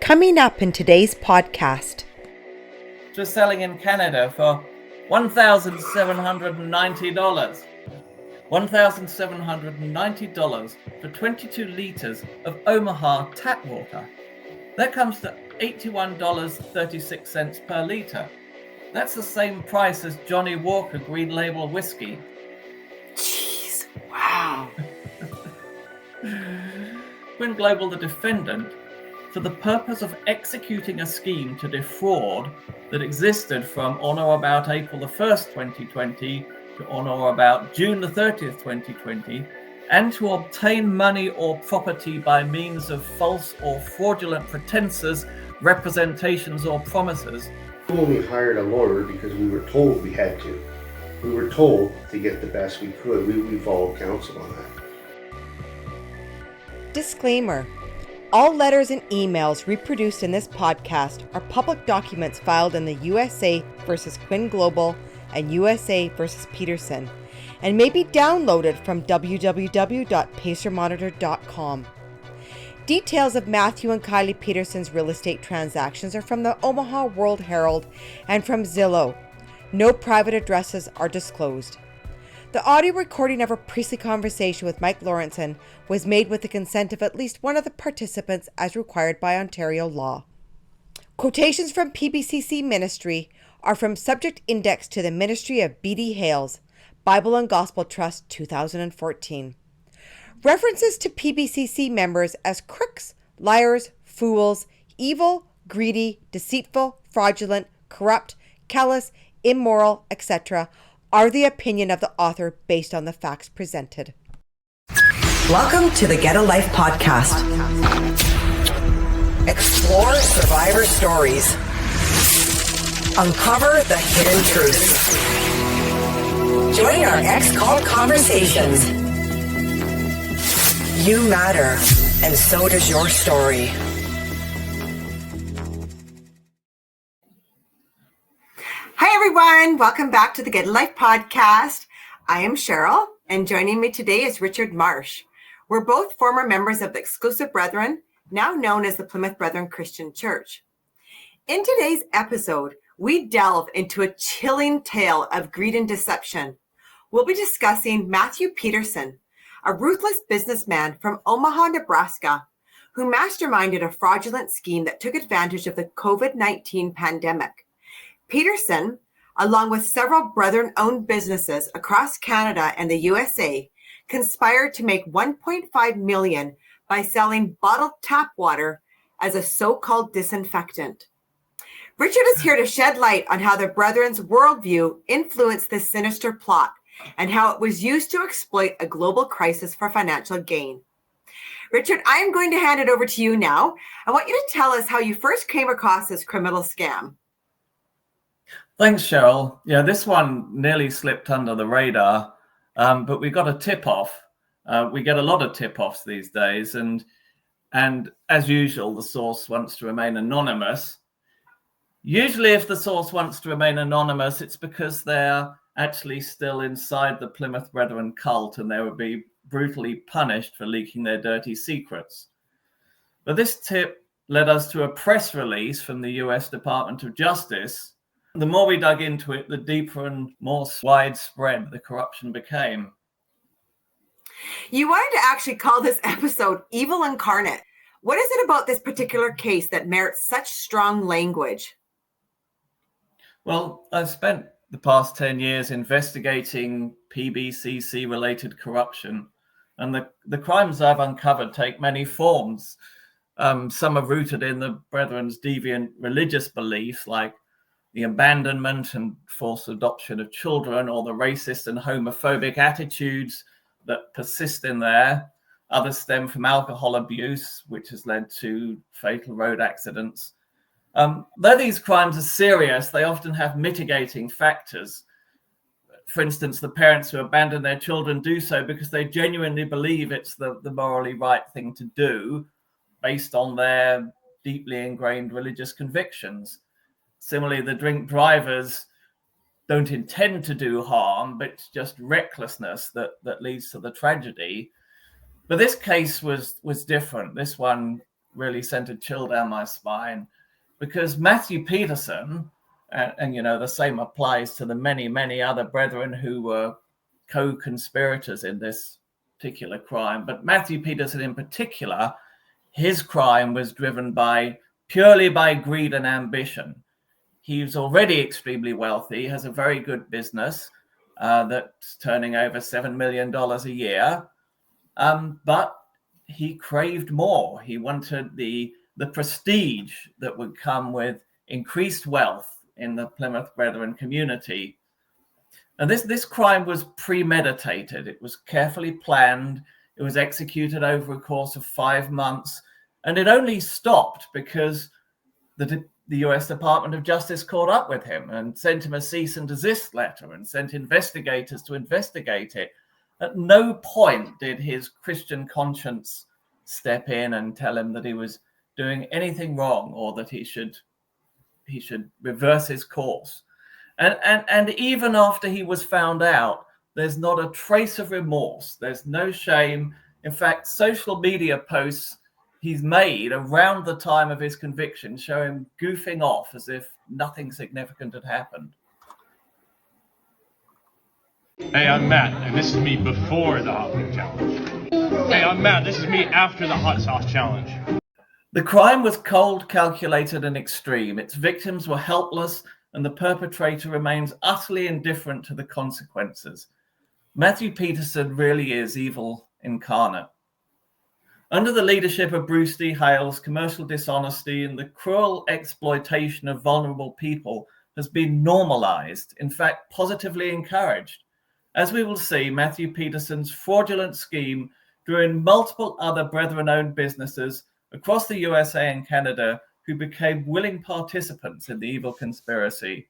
Coming up in today's podcast. Just selling in Canada for $1,790. $1,790 for 22 litres of Omaha tap water. That comes to $81.36 per litre. That's the same price as Johnny Walker Green Label whiskey. Jeez, wow. Quin Global, the defendant, for the purpose of executing a scheme to defraud that existed from on or about April the 1st, 2020 to on or about June the 30th, 2020, and to obtain money or property by means of false or fraudulent pretenses, representations, or promises. We only hired a lawyer because we were told we had to. We were told to get the best we could. We followed counsel on that. Disclaimer. All letters and emails reproduced in this podcast are public documents filed in the USA versus Quin Global and USA versus Petersen and may be downloaded from www.pacermonitor.com. Details of Matthew and Kylie Petersen's real estate transactions are from the Omaha World Herald and from Zillow. No private addresses are disclosed. The audio recording of a priestly conversation with Mike Lawrenson was made with the consent of at least one of the participants as required by Ontario law. Quotations from PBCC Ministry are from Subject Index to the Ministry of B.D. Hales, Bible and Gospel Trust 2014. References to PBCC members as crooks, liars, fools, evil, greedy, deceitful, fraudulent, corrupt, callous, immoral, etc. are the opinion of the author based on the facts presented. Welcome to the Get a Life podcast. Explore survivor stories. Uncover the hidden truth. Join our X-Call conversations. You matter, and so does your story. Hi, everyone. Welcome back to the Get a Life podcast. I am Cheryl, and joining me today is Richard Marsh. We're both former members of the Exclusive Brethren, now known as the Plymouth Brethren Christian Church. In today's episode, we delve into a chilling tale of greed and deception. We'll be discussing Matthew Petersen, a ruthless businessman from Omaha, Nebraska, who masterminded a fraudulent scheme that took advantage of the COVID-19 pandemic. Petersen, along with several Brethren-owned businesses across Canada and the USA, conspired to make $1.5 million by selling bottled tap water as a so-called disinfectant. Richard is here to shed light on how the Brethren's worldview influenced this sinister plot and how it was used to exploit a global crisis for financial gain. Richard, I am going to hand it over to you now. I want you to tell us how you first came across this criminal scam. Thanks, Cheryl. Yeah, this one nearly slipped under the radar, but we got a tip-off. We get a lot of tip-offs these days, and as usual, the source wants to remain anonymous. Usually, if the source wants to remain anonymous, it's because they're actually still inside the Plymouth Brethren cult, and they would be brutally punished for leaking their dirty secrets. But this tip led us to a press release from the US Department of Justice. The more we dug into it, the deeper and more widespread the corruption became. You wanted to actually call this episode Evil Incarnate. What is it about this particular case that merits such strong language? Well, I've spent the past 10 years investigating PBCC-related corruption, and the crimes I've uncovered take many forms. Some are rooted in the Brethren's deviant religious beliefs, like the abandonment and forced adoption of children, or the racist and homophobic attitudes that persist in there. Others stem from alcohol abuse, which has led to fatal road accidents. Though these crimes are serious, they often have mitigating factors. For instance, the parents who abandon their children do so because they genuinely believe it's the morally right thing to do based on their deeply ingrained religious convictions. Similarly, the drink drivers don't intend to do harm, but it's just recklessness that leads to the tragedy. But this case was different. This one really sent a chill down my spine, because Matthew Petersen, and the same applies to the many, many other brethren who were co-conspirators in this particular crime. But Matthew Petersen in particular, his crime was driven purely by greed and ambition. He's already extremely wealthy, has a very good business that's turning over $7 million a year. But he craved more. He wanted the prestige that would come with increased wealth in the Plymouth Brethren community. And this crime was premeditated. It was carefully planned. It was executed over a course of 5 months. And it only stopped because the US Department of Justice caught up with him and sent him a cease and desist letter and sent investigators to investigate it. At no point did his Christian conscience step in and tell him that he was doing anything wrong or that he should reverse his course. And even after he was found out, there's not a trace of remorse. There's no shame. In fact, social media posts he's made around the time of his conviction show him goofing off as if nothing significant had happened. Hey, I'm Matt, and this is me before the hot wing challenge. Hey, I'm Matt, this is me after the hot sauce challenge. The crime was cold, calculated, and extreme. Its victims were helpless, and the perpetrator remains utterly indifferent to the consequences. Matthew Petersen really is evil incarnate. Under the leadership of Bruce D. Hales, commercial dishonesty and the cruel exploitation of vulnerable people has been normalized, in fact, positively encouraged. As we will see, Matthew Petersen's fraudulent scheme drew in multiple other brethren-owned businesses across the USA and Canada who became willing participants in the evil conspiracy.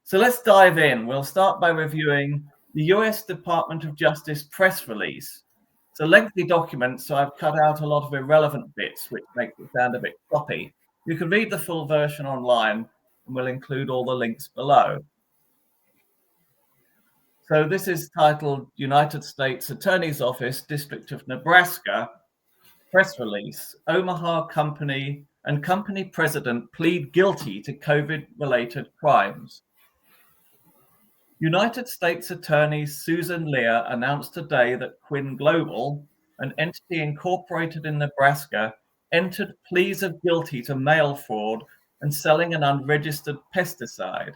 So let's dive in. We'll start by reviewing the US Department of Justice press release. It's a lengthy document, so I've cut out a lot of irrelevant bits, which makes it sound a bit sloppy. You can read the full version online, and we'll include all the links below. So this is titled United States Attorney's Office, District of Nebraska, press release. Omaha company and company president plead guilty to COVID-related crimes. United States Attorney Susan Lear announced today that Quin Global, an entity incorporated in Nebraska, entered pleas of guilty to mail fraud and selling an unregistered pesticide.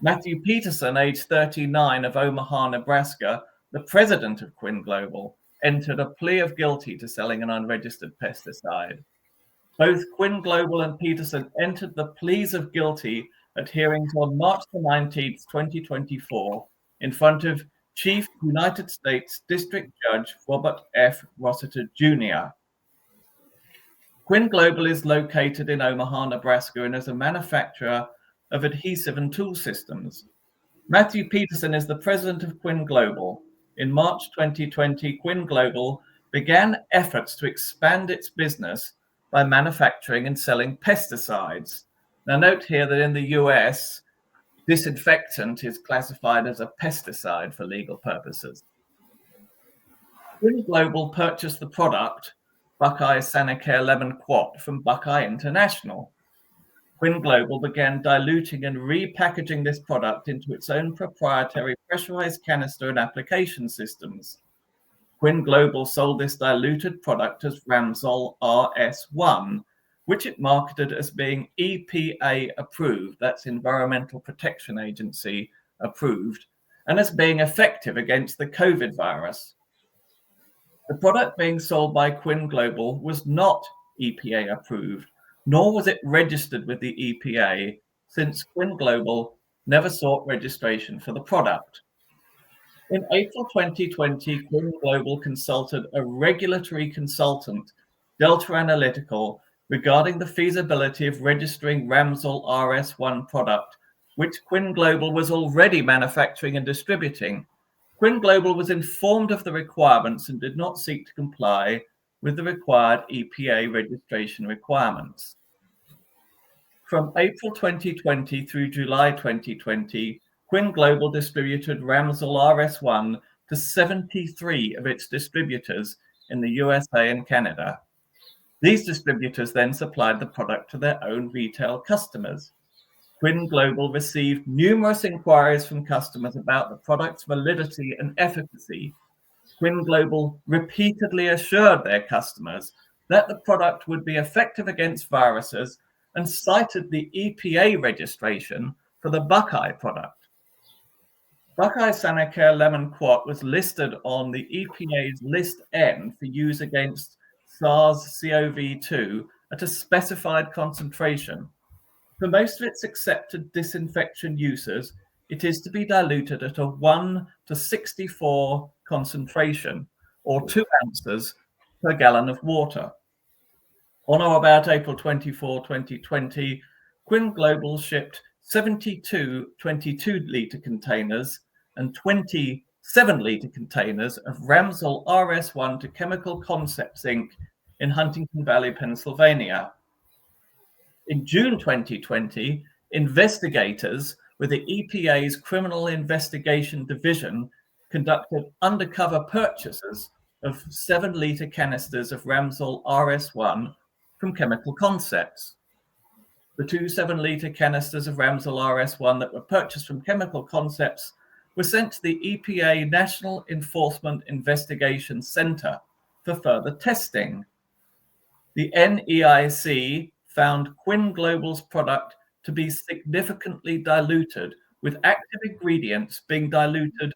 Matthew Petersen, age 39, of Omaha, Nebraska, the president of Quin Global, entered a plea of guilty to selling an unregistered pesticide. Both Quin Global and Petersen entered the pleas of guilty at hearings on March the 19th, 2024, in front of Chief United States District Judge Robert F. Rossiter Jr. Quin Global is located in Omaha, Nebraska, and is a manufacturer of adhesive and tool systems. Matthew Petersen is the president of Quin Global. In March 2020, Quin Global began efforts to expand its business by manufacturing and selling pesticides. Now, note here that in the US, disinfectant is classified as a pesticide for legal purposes. Quin Global purchased the product, Buckeye Sanicare Lemon Quat, from Buckeye International. Quin Global began diluting and repackaging this product into its own proprietary pressurized canister and application systems. Quin Global sold this diluted product as Ramsol RS1, which it marketed as being EPA approved, that's Environmental Protection Agency approved, and as being effective against the COVID virus. The product being sold by Quin Global was not EPA approved, nor was it registered with the EPA, since Quin Global never sought registration for the product. In April 2020, Quin Global consulted a regulatory consultant, Delta Analytical, regarding the feasibility of registering Ramsol RS1 product, which Quin Global was already manufacturing and distributing. Quin Global was informed of the requirements and did not seek to comply with the required EPA registration requirements. From April 2020 through July 2020, Quin Global distributed Ramsol RS1 to 73 of its distributors in the USA and Canada. These distributors then supplied the product to their own retail customers. Quin Global received numerous inquiries from customers about the product's validity and efficacy. Quin Global repeatedly assured their customers that the product would be effective against viruses and cited the EPA registration for the Buckeye product. Buckeye Sanicare Lemon Quat was listed on the EPA's List N for use against SARS-CoV-2 at a specified concentration. For most of its accepted disinfection uses, it is to be diluted at a 1 to 64 concentration, or 2 ounces per gallon of water. On or about April 24, 2020, Quin Global shipped 72 22-litre containers and 20 7-litre containers of Ramsol RS1 to Chemical Concepts Inc. in Huntington Valley, Pennsylvania. In June 2020, investigators with the EPA's Criminal Investigation Division conducted undercover purchases of 7-litre canisters of Ramsol RS1 from Chemical Concepts. The 2 7-litre canisters of Ramsol RS1 that were purchased from Chemical Concepts were sent to the EPA National Enforcement Investigation Center for further testing. The NEIC found Quin Global's product to be significantly diluted, with active ingredients being diluted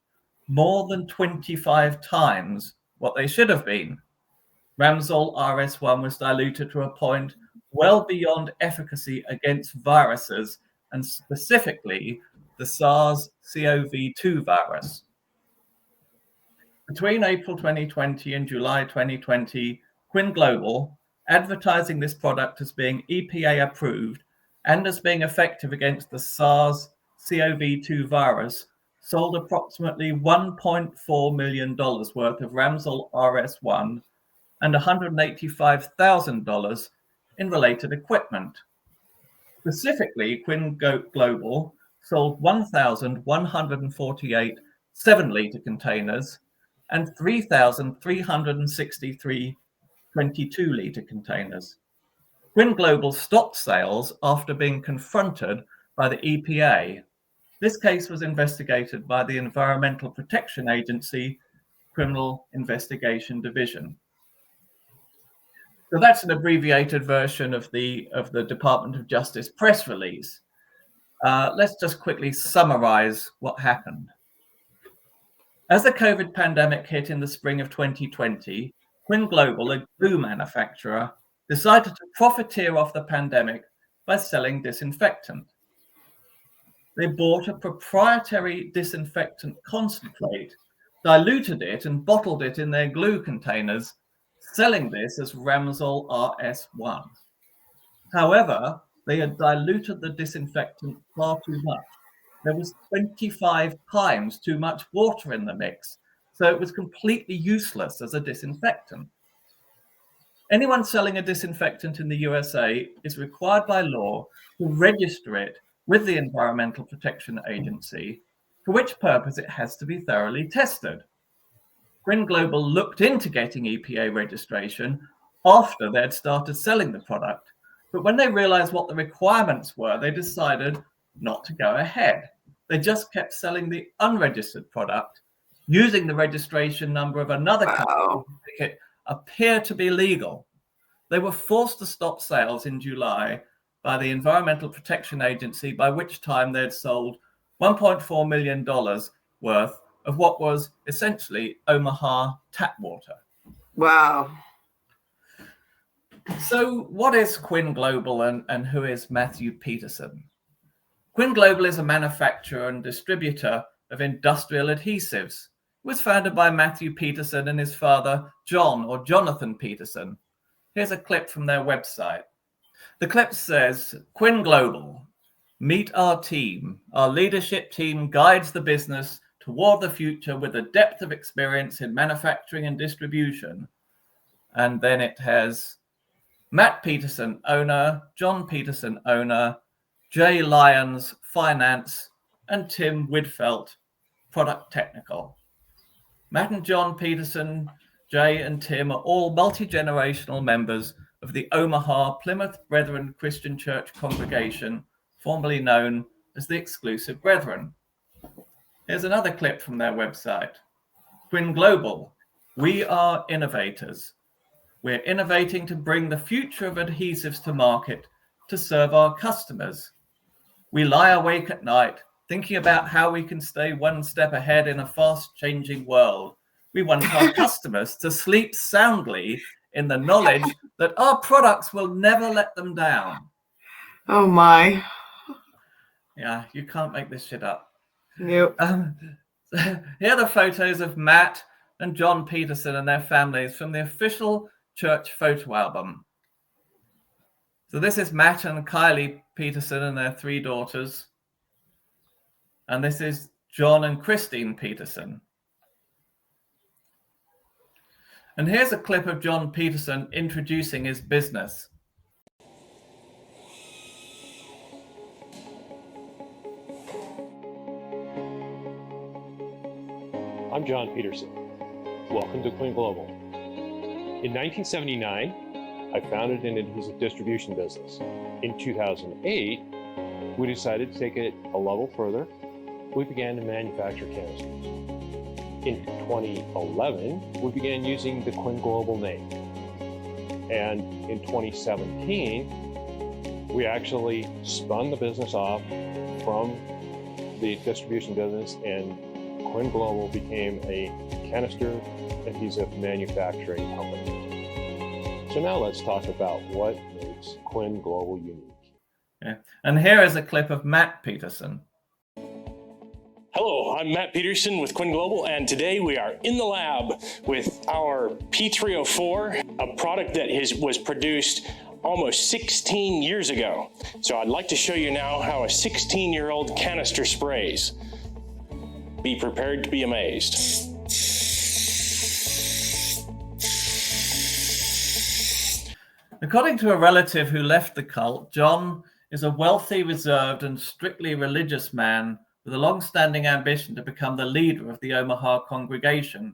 more than 25 times what they should have been. Ramsol RS1 was diluted to a point well beyond efficacy against viruses, and specifically the SARS-CoV-2 virus. Between April 2020 and July 2020, Quin Global, advertising this product as being EPA approved and as being effective against the SARS-CoV-2 virus, sold approximately $1.4 million worth of Ramsol RS1 and $185,000 in related equipment. Specifically, Quin Global sold 1,148 7-litre containers and 3,363 22-litre containers. Quin Global stopped sales after being confronted by the EPA. This case was investigated by the Environmental Protection Agency Criminal Investigation Division. So that's an abbreviated version of the Department of Justice press release. Let's just quickly summarize what happened. As the COVID pandemic hit in the spring of 2020, Quin Global, a glue manufacturer, decided to profiteer off the pandemic by selling disinfectant. They bought a proprietary disinfectant concentrate, diluted it and bottled it in their glue containers, selling this as Ramsol RS1. However, they had diluted the disinfectant far too much. There was 25 times too much water in the mix, so it was completely useless as a disinfectant. Anyone selling a disinfectant in the USA is required by law to register it with the Environmental Protection Agency, for which purpose it has to be thoroughly tested. Quin Global looked into getting EPA registration after they had started selling the product, but when they realized what the requirements were, they decided not to go ahead. They just kept selling the unregistered product, using the registration number of another company to make it appear to be legal. They were forced to stop sales in July by the Environmental Protection Agency, by which time they had sold $1.4 million worth of what was essentially Omaha tap water. Wow. So what is Quin Global and who is Matthew Petersen? Quin Global is a manufacturer and distributor of industrial adhesives. It was founded by Matthew Petersen and his father, Jonathan Petersen. Here's a clip from their website. The clip says, Quin Global, meet our team. Our leadership team guides the business toward the future with a depth of experience in manufacturing and distribution. And then it has Matt Petersen, owner, John Petersen, owner, Jay Lyons, finance, and Tim Widfelt, product technical. Matt and John Petersen, Jay and Tim are all multi-generational members of the Omaha Plymouth Brethren Christian Church congregation, formerly known as the Exclusive Brethren. Here's another clip from their website. Quin Global, we are innovators. We're innovating to bring the future of adhesives to market to serve our customers. We lie awake at night thinking about how we can stay one step ahead in a fast-changing world. We want our customers to sleep soundly in the knowledge that our products will never let them down. Oh my. Yeah, you can't make this shit up. Nope. Here are the photos of Matt and John Petersen and their families from the official church photo album. So this is Matt and Kylie Petersen and their 3 daughters. And this is John and Christine Petersen. And here's a clip of John Petersen introducing his business. I'm John Petersen. Welcome to Quin Global. In 1979, I founded an adhesive distribution business. In 2008, we decided to take it a level further. We began to manufacture canisters. In 2011, we began using the Quin Global name. And in 2017, we actually spun the business off from the distribution business, and Quin Global became a canister adhesive manufacturing company. So now let's talk about what makes Quin Global unique. Yeah. And here is a clip of Matt Petersen. Hello, I'm Matt Petersen with Quin Global, and today we are in the lab with our P304, a product that was produced almost 16 years ago. So I'd like to show you now how a 16-year-old canister sprays. Be prepared to be amazed. According to a relative who left the cult, John is a wealthy, reserved, and strictly religious man with a long-standing ambition to become the leader of the Omaha congregation.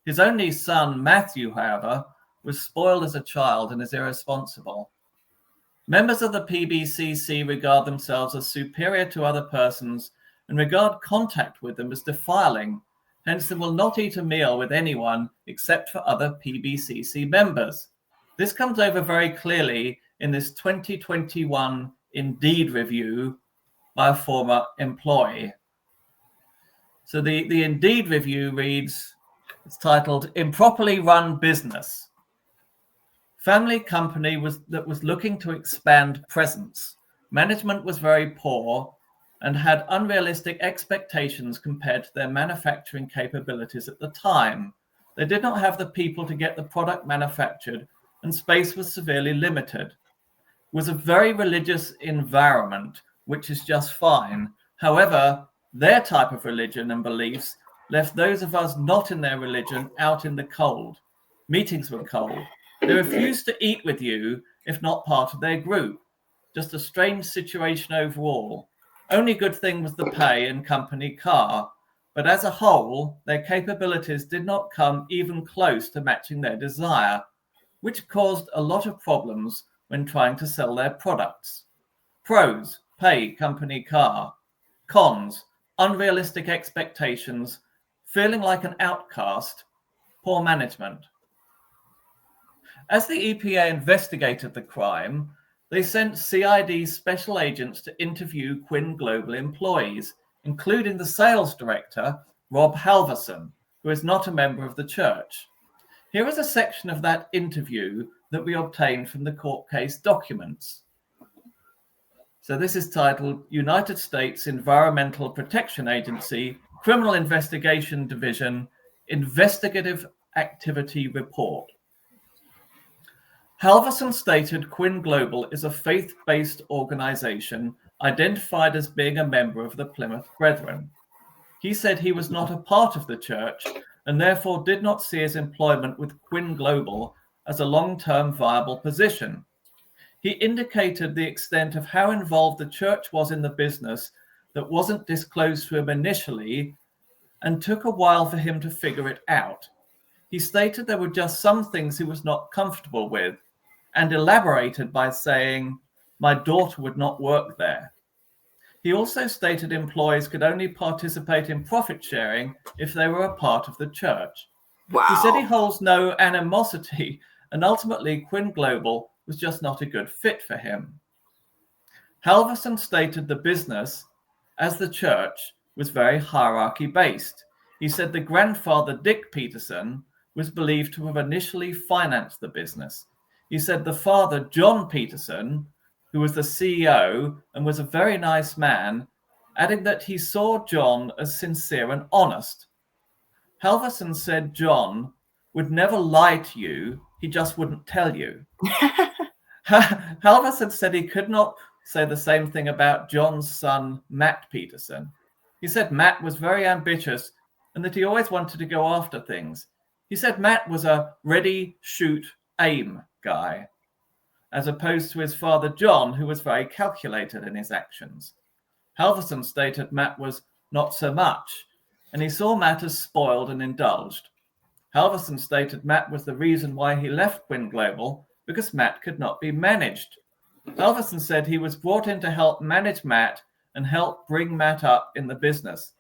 His only son, Matthew, however, was spoiled as a child and is irresponsible. Members of the PBCC regard themselves as superior to other persons and regard contact with them as defiling. Hence, they will not eat a meal with anyone except for other PBCC members. This comes over very clearly in this 2021 Indeed review by a former employee. So the Indeed review reads, it's titled, Improperly Run Business. Family company that was looking to expand presence. Management was very poor and had unrealistic expectations compared to their manufacturing capabilities at the time. They did not have the people to get the product manufactured, and space was severely limited. It was a very religious environment, which is just fine. However, their type of religion and beliefs left those of us not in their religion out in the cold. Meetings were cold. They refused to eat with you if not part of their group. Just a strange situation overall. Only good thing was the pay and company car, but as a whole, their capabilities did not come even close to matching their desire, which caused a lot of problems when trying to sell their products. Pros, pay, company car. Cons, unrealistic expectations, feeling like an outcast, poor management. As the EPA investigated the crime, they sent CID special agents to interview Quin Global employees, including the sales director, Rob Halverson, who is not a member of the church. Here is a section of that interview that we obtained from the court case documents. So this is titled United States Environmental Protection Agency, Criminal Investigation Division, Investigative Activity Report. Halverson stated Quin Global is a faith-based organization identified as being a member of the Plymouth Brethren. He said he was not a part of the church and therefore did not see his employment with Quin Global as a long-term viable position. He indicated the extent of how involved the church was in the business that wasn't disclosed to him initially and took a while for him to figure it out. He stated there were just some things he was not comfortable with. and elaborated by saying, "My daughter would not work there." He also stated employees could only participate in profit sharing if they were a part of the church. Wow. He said he holds no animosity, and ultimately Quin Global was just not a good fit for him. Halverson stated the business, as the church, was very hierarchy-based. He said the grandfather, Dick Petersen, was believed to have initially financed the business. He said the father, John Petersen, who was the CEO and was a very nice man, adding that he saw John as sincere and honest. Halverson said John would never lie to you, he just wouldn't tell you. Halverson said he could not say the same thing about John's son, Matt Petersen. He said Matt was very ambitious and that he always wanted to go after things. He said Matt was a ready, shoot, aim guy, as opposed to his father, John, who was very calculated in his actions. Halverson stated Matt was not so much, and he saw Matt as spoiled and indulged. Halverson stated Matt was the reason why he left Quin Global, because Matt could not be managed. Halverson said he was brought in to help manage Matt and help bring Matt up in the business.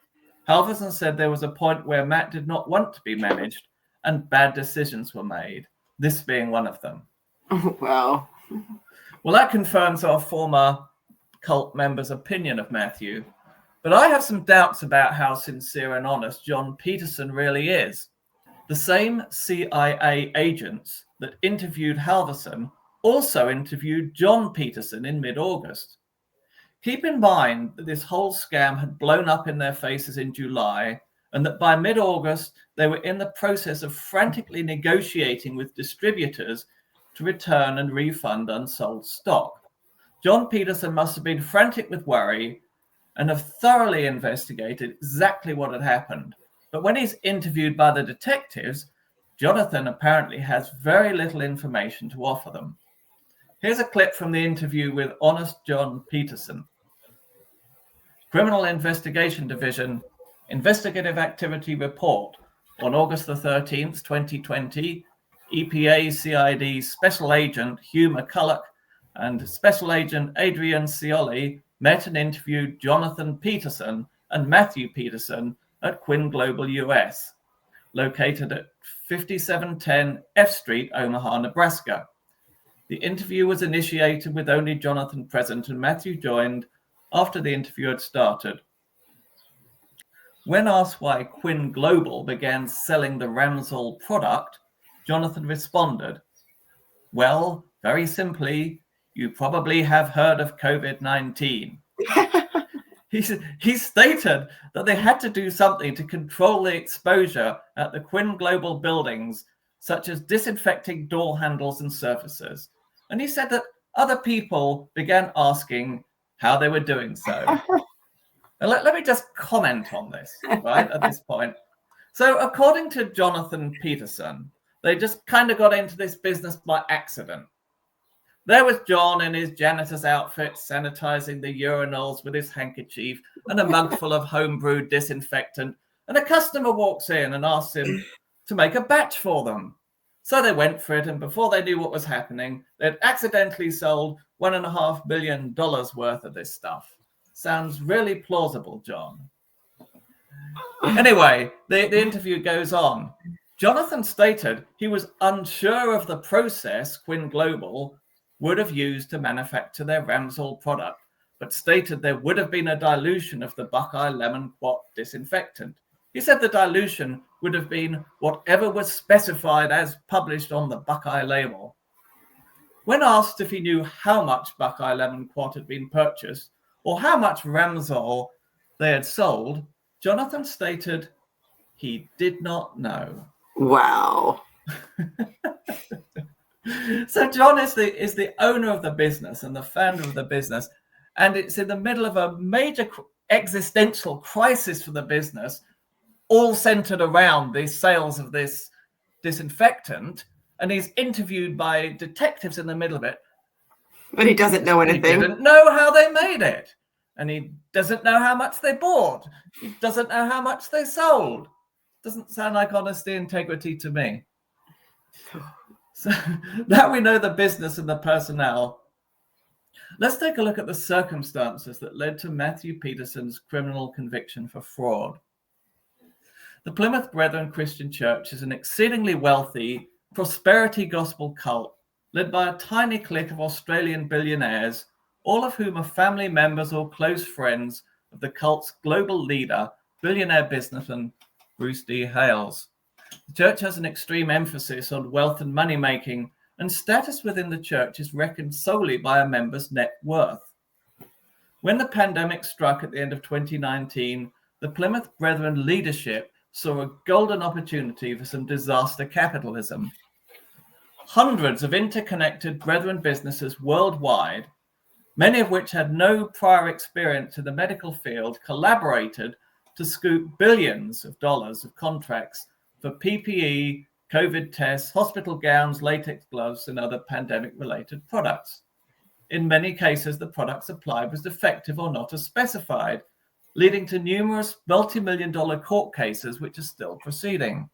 Halverson said there was a point where Matt did not want to be managed and bad decisions were made, this being one of them. Wow. Well, that confirms our former cult member's opinion of Matthew, but I have some doubts about how sincere and honest John Petersen really is. The same CIA agents that interviewed Halverson also interviewed John Petersen in mid-August. Keep in mind that this whole scam had blown up in their faces in July, and that by mid-August, they were in the process of frantically negotiating with distributors to return and refund unsold stock. John Petersen must have been frantic with worry and have thoroughly investigated exactly what had happened. But when he's interviewed by the detectives, Jonathan apparently has very little information to offer them. Here's a clip from the interview with honest John Petersen. Criminal Investigation Division Investigative Activity Report on August the 13th, 2020, EPA CID Special Agent Hugh McCulloch and Special Agent Adrian Scioli met and interviewed Jonathan Petersen and Matthew Petersen at Quin Global US, located at 5710 F Street, Omaha, Nebraska. The interview was initiated with only Jonathan present, and Matthew joined after the interview had started. When asked why Quin Global began selling the Ramsol product, Jonathan responded, "Well, very simply, you probably have heard of COVID-19. He stated that they had to do something to control the exposure at the Quin Global buildings, such as disinfecting door handles and surfaces. And he said that other people began asking how they were doing so." Now, let me just comment on this, right, at this point. So according to Jonathan Petersen, they just kind of got into this business by accident. There was John in his janitor's outfit, sanitizing the urinals with his handkerchief and a mug full of homebrewed disinfectant. And a customer walks in and asks him to make a batch for them. So they went for it, and before they knew what was happening, they'd accidentally sold $1.5 million worth of this stuff. Sounds really plausible, John. Anyway, the interview goes on. Jonathan stated he was unsure of the process Quin Global would have used to manufacture their Ramsol product, but stated there would have been a dilution of the Buckeye Lemon Quat disinfectant. He said the dilution would have been whatever was specified as published on the Buckeye label. When asked if he knew how much Buckeye Lemon Quat had been purchased or how much Ramsol they had sold, Jonathan stated he did not know. Wow. So John is the owner of the business and the founder of the business, and it's in the middle of a major existential crisis for the business, all centered around the sales of this disinfectant, and he's interviewed by detectives in the middle of it. But he doesn't know anything. He didn't know how they made it, and he doesn't know how much they bought. He doesn't know how much they sold. Doesn't sound like honesty, integrity to me. So now we know the business and the personnel. Let's take a look at the circumstances that led to Matthew Petersen's criminal conviction for fraud. The Plymouth Brethren Christian Church is an exceedingly wealthy prosperity gospel cult led by a tiny clique of Australian billionaires, all of whom are family members or close friends of the cult's global leader, billionaire businessman Bruce D. Hales. The church has an extreme emphasis on wealth and money making, and status within the church is reckoned solely by a member's net worth. When the pandemic struck at the end of 2019, the Plymouth Brethren leadership saw a golden opportunity for some disaster capitalism. Hundreds of interconnected Brethren businesses worldwide, many of which had no prior experience in the medical field, collaborated to scoop billions of dollars of contracts for PPE, COVID tests, hospital gowns, latex gloves, and other pandemic-related products. In many cases, the product supplied was defective or not as specified, leading to numerous multi-million-dollar court cases which are still proceeding.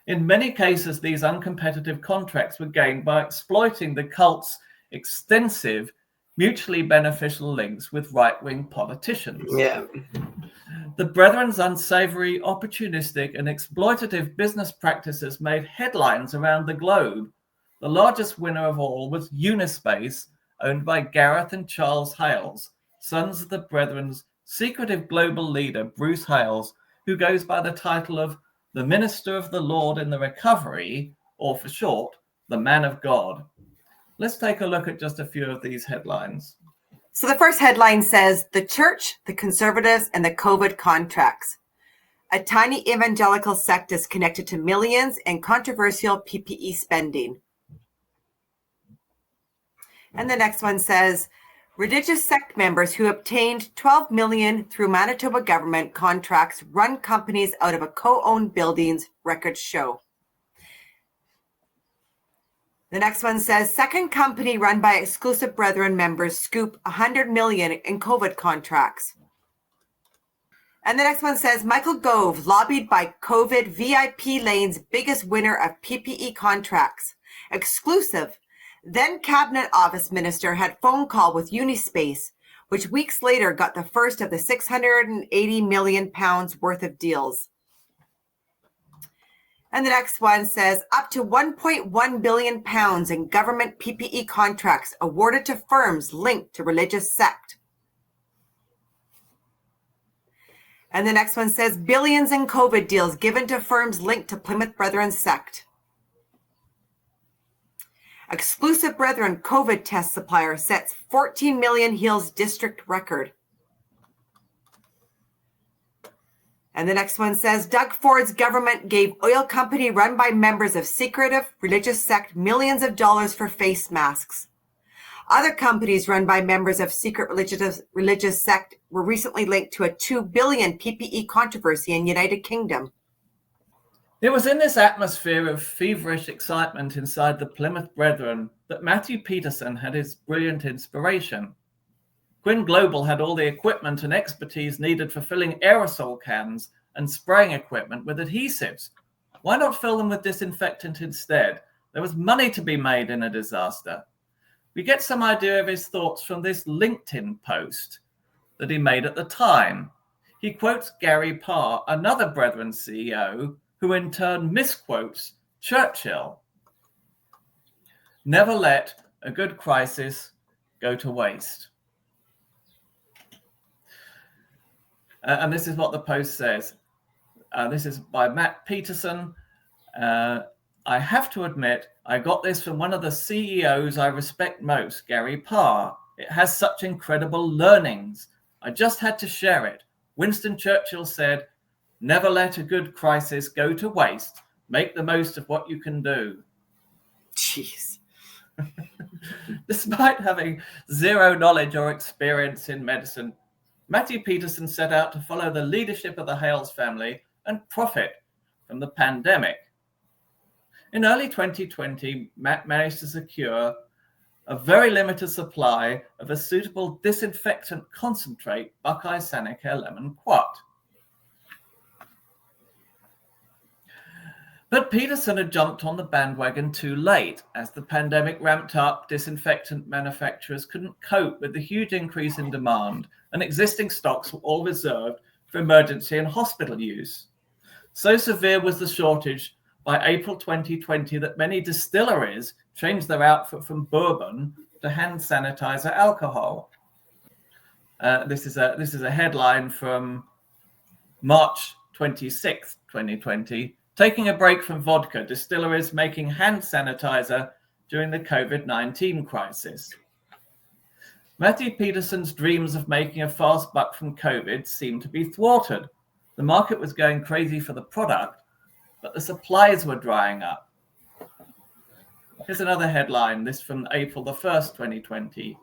In many cases, these uncompetitive contracts were gained by exploiting the cult's extensive, mutually beneficial links with right-wing politicians. Yeah. The Brethren's unsavory, opportunistic, and exploitative business practices made headlines around the globe. The largest winner of all was Unispace, owned by Gareth and Charles Hales, sons of the Brethren's secretive global leader, Bruce Hales, who goes by the title of the Minister of the Lord in the Recovery, or for short, the Man of God. Let's take a look at just a few of these headlines. So the first headline says, the church, the conservatives, and the COVID contracts. A tiny evangelical sect is connected to millions in controversial PPE spending. And the next one says, religious sect members who obtained $12 million through Manitoba government contracts run companies out of a co-owned buildings, records show. The next one says, second company run by exclusive Brethren members scoop $100 million in COVID contracts. And the next one says, Michael Gove lobbied by COVID VIP lane's biggest winner of PPE contracts. Exclusive. Then Cabinet Office Minister had phone call with Unispace, which weeks later got the first of the £680 million worth of deals. And the next one says, up to £1.1 billion in government PPE contracts awarded to firms linked to religious sect. And the next one says, billions in COVID deals given to firms linked to Plymouth Brethren sect. Exclusive Brethren COVID test supplier sets 14 million Heels district record. And the next one says, Doug Ford's government gave oil company run by members of secretive religious sect millions of dollars for face masks. Other companies run by members of secret religious sect were recently linked to a $2 billion PPE controversy in United Kingdom. It was in this atmosphere of feverish excitement inside the Plymouth Brethren that Matthew Petersen had his brilliant inspiration. Quin Global had all the equipment and expertise needed for filling aerosol cans and spraying equipment with adhesives. Why not fill them with disinfectant instead? There was money to be made in a disaster. We get some idea of his thoughts from this LinkedIn post that he made at the time. He quotes Gary Parr, another Brethren CEO, who in turn misquotes Churchill. Never let a good crisis go to waste. And this is what the post says. This is by Matt Petersen. I have to admit, I got this from one of the CEOs I respect most, Gary Parr. It has such incredible learnings. I just had to share it. Winston Churchill said, never let a good crisis go to waste. Make the most of what you can do. Jeez. Despite having zero knowledge or experience in medicine, Matthew Petersen set out to follow the leadership of the Hales family and profit from the pandemic. In early 2020, Matt managed to secure a very limited supply of a suitable disinfectant concentrate, Buckeye Sanicare Lemon Quat. But Petersen had jumped on the bandwagon too late. As the pandemic ramped up, disinfectant manufacturers couldn't cope with the huge increase in demand, and existing stocks were all reserved for emergency and hospital use. So severe was the shortage by April 2020 that many distilleries changed their output from bourbon to hand sanitizer alcohol. This is a headline from March 26th, 2020. Taking a break from vodka, distilleries making hand sanitizer during the COVID-19 crisis. Matthew Petersen's dreams of making a fast buck from COVID seemed to be thwarted. The market was going crazy for the product, but the supplies were drying up. Here's another headline, this from April the 1st, 2020.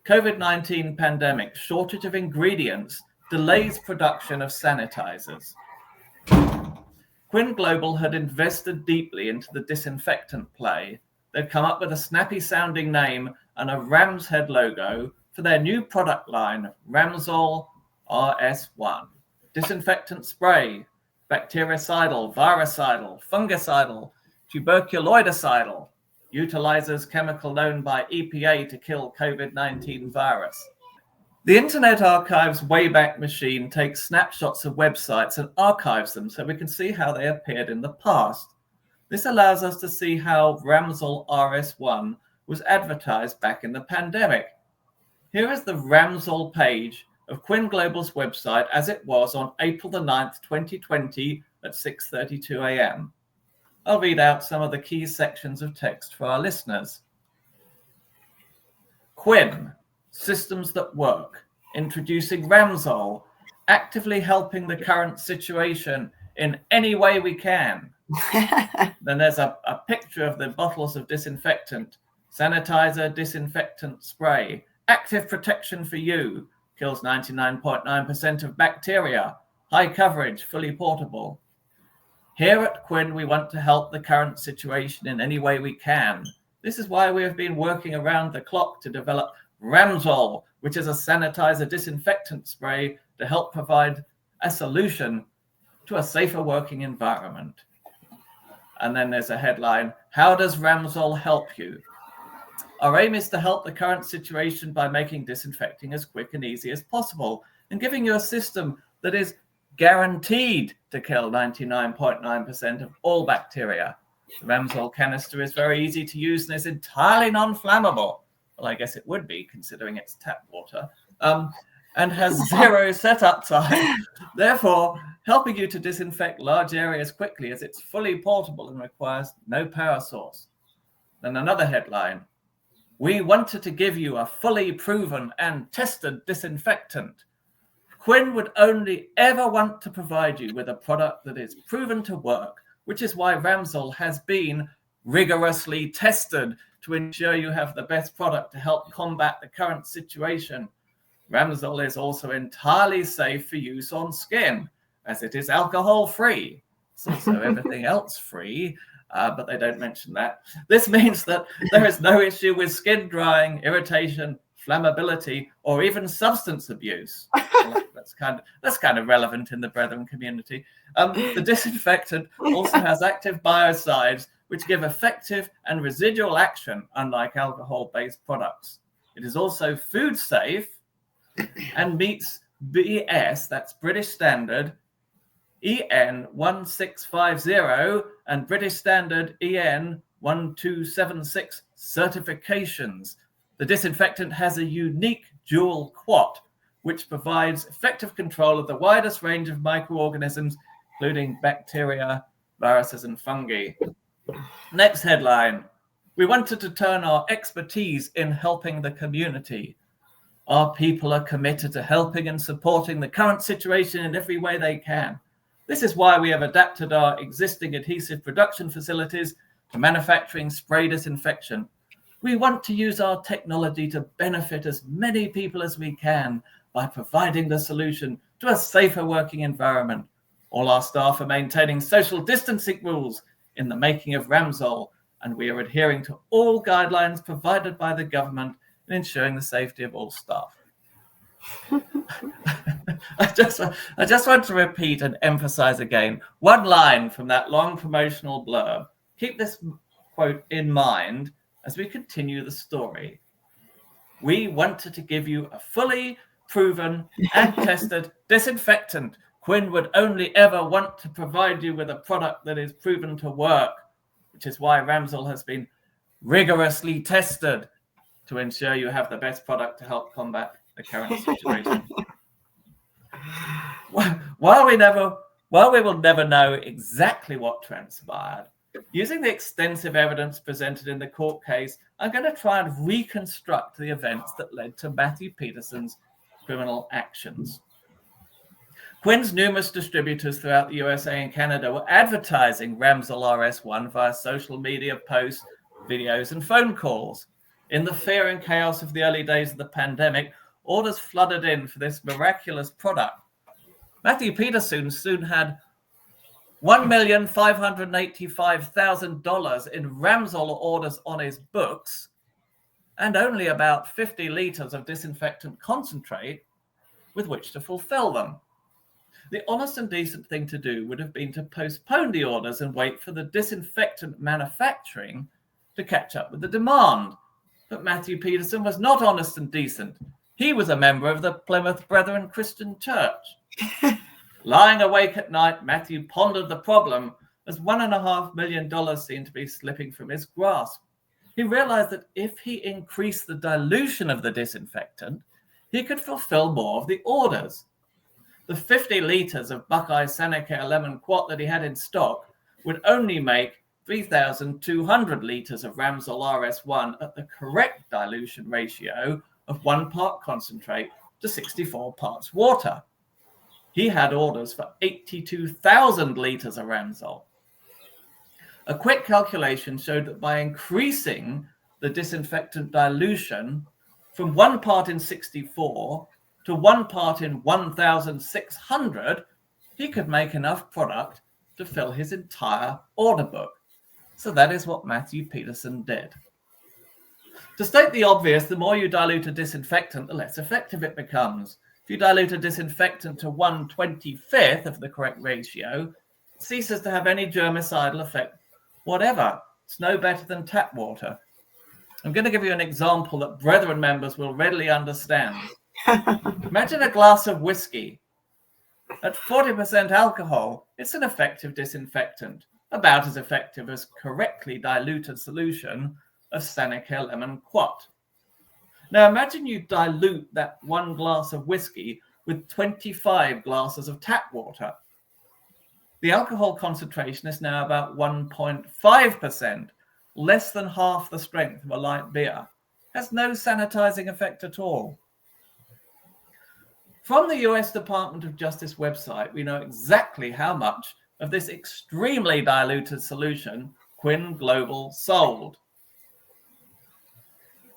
COVID-19 pandemic, shortage of ingredients, delays production of sanitizers. Quin Global had invested deeply into the disinfectant play. They'd come up with a snappy-sounding name and a ram's head logo for their new product line, Ramsol RS1. Disinfectant spray, bactericidal, virucidal, fungicidal, tuberculoidicidal, utilizes chemical known by EPA to kill COVID-19 virus. The Internet Archive's Wayback Machine takes snapshots of websites and archives them so we can see how they appeared in the past. This allows us to see how Ramsol RS1 was advertised back in the pandemic. Here is the Ramsol page of Quin Global's website as it was on April the 9th, 2020 at 6:32 a.m. I'll read out some of the key sections of text for our listeners. Quin. Systems that work, introducing Ramsol, actively helping the current situation in any way we can. Then there's a picture of the bottles of disinfectant, sanitizer, disinfectant spray, active protection for you, kills 99.9% of bacteria, high coverage, fully portable. Here at Quin, we want to help the current situation in any way we can. This is why we have been working around the clock to develop Ramsol, which is a sanitizer disinfectant spray to help provide a solution to a safer working environment. And then there's a headline, how does Ramsol help you? Our aim is to help the current situation by making disinfecting as quick and easy as possible and giving you a system that is guaranteed to kill 99.9% of all bacteria. The Ramsol canister is very easy to use and is entirely non-flammable. Well, I guess it would be, considering it's tap water, and has zero setup time, therefore helping you to disinfect large areas quickly as it's fully portable and requires no power source. Then another headline, we wanted to give you a fully proven and tested disinfectant. Quin would only ever want to provide you with a product that is proven to work, which is why Ramsol has been rigorously tested to ensure you have the best product to help combat the current situation. Ramsol is also entirely safe for use on skin, as it is alcohol-free. It's also everything else free, but they don't mention that. This means that there is no issue with skin drying, irritation, flammability, or even substance abuse. Well, that's kind of relevant in the brethren community. The disinfectant also has active biocides, which give effective and residual action, unlike alcohol-based products. It is also food safe and meets BS, that's British Standard, EN 1650 and British Standard EN 1276 certifications. The disinfectant has a unique dual quat, which provides effective control of the widest range of microorganisms, including bacteria, viruses, and fungi. Next headline, we wanted to turn our expertise in helping the community. Our people are committed to helping and supporting the current situation in every way they can. This is why we have adapted our existing adhesive production facilities to manufacturing spray disinfection. We want to use our technology to benefit as many people as we can by providing the solution to a safer working environment. All our staff are maintaining social distancing rules in the making of Ramsol, and we are adhering to all guidelines provided by the government in ensuring the safety of all staff. I just want to repeat and emphasize again one line from that long promotional blurb. Keep this quote in mind as we continue the story. We wanted to give you a fully proven and tested disinfectant. Quin would only ever want to provide you with a product that is proven to work, which is why Ramsol has been rigorously tested to ensure you have the best product to help combat the current situation. While we will never know exactly what transpired, using the extensive evidence presented in the court case, I'm going to try and reconstruct the events that led to Matthew Petersen's criminal actions. Quin's numerous distributors throughout the USA and Canada were advertising Ramsol RS1 via social media posts, videos, and phone calls. In the fear and chaos of the early days of the pandemic, orders flooded in for this miraculous product. Matthew Petersen soon had $1,585,000 in Ramsol orders on his books and only about 50 liters of disinfectant concentrate with which to fulfill them. The honest and decent thing to do would have been to postpone the orders and wait for the disinfectant manufacturing to catch up with the demand. But Matthew Petersen was not honest and decent. He was a member of the Plymouth Brethren Christian Church. Lying awake at night, Matthew pondered the problem as $1.5 million seemed to be slipping from his grasp. He realized that if he increased the dilution of the disinfectant, he could fulfill more of the orders. The 50 liters of Buckeye Sanacare Lemon Quat that he had in stock would only make 3,200 liters of Ramsol RS1 at the correct dilution ratio of 1 part concentrate to 64 parts water. He had orders for 82,000 liters of Ramsol. A quick calculation showed that by increasing the disinfectant dilution from 1 part in 64 to 1 part in 1,600, he could make enough product to fill his entire order book. So that is what Matthew Petersen did. To state the obvious, the more you dilute a disinfectant, the less effective it becomes. If you dilute a disinfectant to 1/25th of the correct ratio, it ceases to have any germicidal effect whatever. It's no better than tap water. I'm going to give you an example that Brethren members will readily understand. Imagine a glass of whiskey. At 40% alcohol, it's an effective disinfectant, about as effective as correctly diluted solution of Sanacare Lemon Quat. Now imagine you dilute that 1 glass of whiskey with 25 glasses of tap water. The alcohol concentration is now about 1.5%, less than half the strength of a light beer. Has no sanitizing effect at all. From the US Department of Justice website, we know exactly how much of this extremely diluted solution Quin Global sold.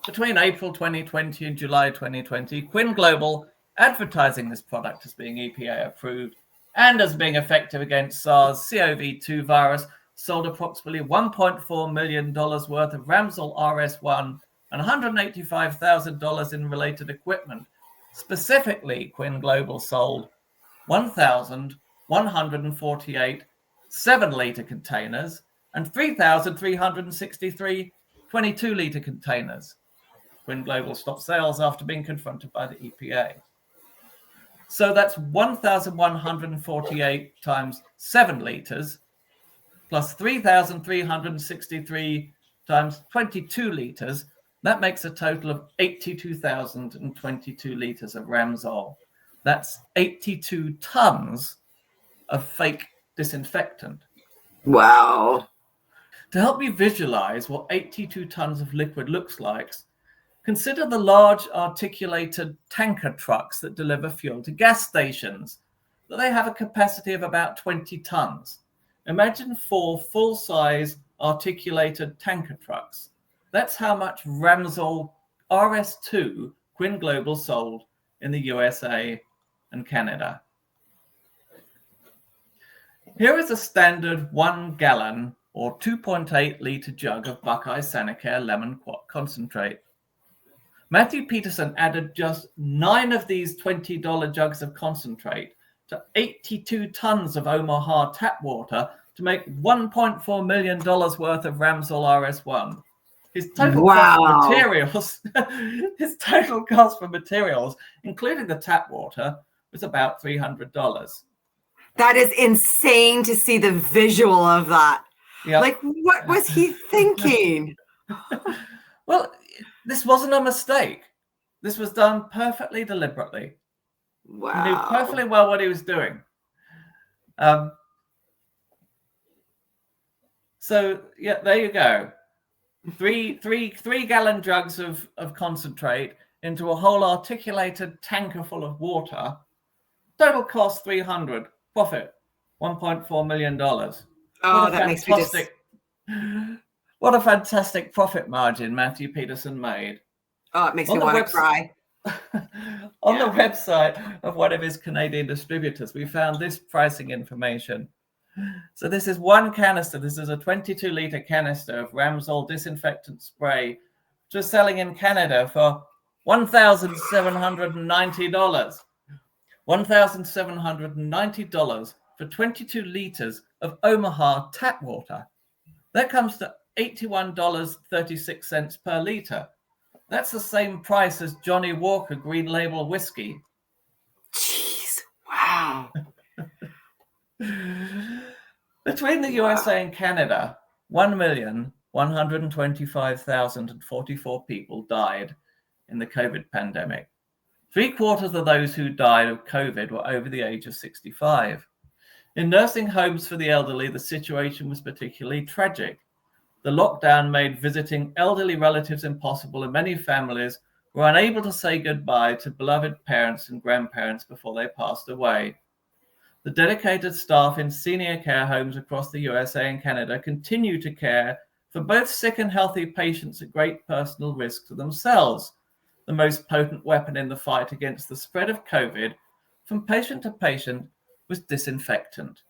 Between April 2020 and July 2020, Quin Global, advertising this product as being EPA approved and as being effective against SARS-CoV-2 virus, sold approximately $1.4 million worth of Ramsol RS1 and $185,000 in related equipment. Specifically, Quin Global sold 1,148 7-liter containers and 3,363 22-liter containers. Quin Global stopped sales after being confronted by the EPA. So that's 1,148 times 7 liters plus 3,363 times 22 liters. That makes a total of 82,022 liters of Ramsol. That's 82 tons of fake disinfectant. Wow. To help you visualize what 82 tons of liquid looks like, consider the large articulated tanker trucks that deliver fuel to gas stations. They have a capacity of about 20 tons. Imagine 4 full-size articulated tanker trucks. That's how much Ramsol RS2 Quin Global sold in the USA and Canada. Here is a standard 1 gallon or 2.8 liter jug of Buckeye Sanacare Lemon Quat concentrate. Matthew Petersen added just 9 of these $20 jugs of concentrate to 82 tons of Omaha tap water to make $1.4 million worth of Ramsol RS1. His total cost for materials, including the tap water, was about $300. That is insane to see the visual of that. Yep. Like, what was he thinking? Well, this wasn't a mistake. This was done perfectly deliberately. Wow. He knew perfectly well what he was doing. So yeah, there you go. Three-gallon jugs of concentrate into a whole articulated tanker full of water. Total cost $300. Profit $1.4 million. Oh, that makes me just... What a fantastic profit margin Matthew Petersen made. Oh, it makes me want to cry. On the website of one of his Canadian distributors, we found this pricing information. So this is one canister. This is a 22-liter canister of Ramsol disinfectant spray, which was selling in Canada for $1,790. $1,790 for 22 liters of Omaha tap water. That comes to $81.36 per liter. That's the same price as Johnny Walker Green Label whiskey. Jeez, wow. Between the USA and Canada, 1,125,044 people died in the COVID pandemic. 3/4 of those who died of COVID were over the age of 65. In nursing homes for the elderly, the situation was particularly tragic. The lockdown made visiting elderly relatives impossible, and many families were unable to say goodbye to beloved parents and grandparents before they passed away. The dedicated staff in senior care homes across the USA and Canada continue to care for both sick and healthy patients at great personal risk to themselves. The most potent weapon in the fight against the spread of COVID from patient to patient was disinfectant.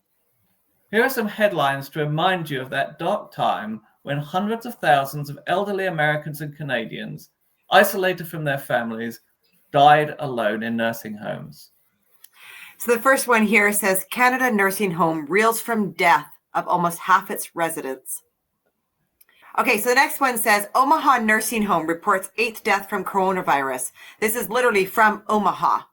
Here are some headlines to remind you of that dark time when hundreds of thousands of elderly Americans and Canadians, isolated from their families, died alone in nursing homes. So the first one here says, Canada nursing home reels from death of almost half its residents. Okay, so the next one says, Omaha nursing home reports 8th death from coronavirus. This is literally from Omaha,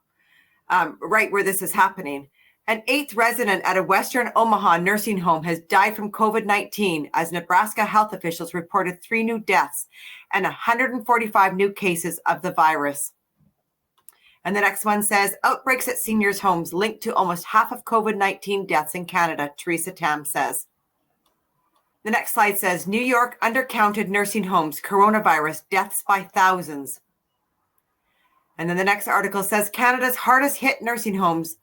right where this is happening. An 8th resident at a Western Omaha nursing home has died from COVID-19 as Nebraska health officials reported 3 new deaths and 145 new cases of the virus. And the next one says, outbreaks at seniors' homes linked to almost half of COVID-19 deaths in Canada, Teresa Tam says. The next slide says, New York undercounted nursing homes, coronavirus, deaths by thousands. And then the next article says, Canada's hardest hit nursing homes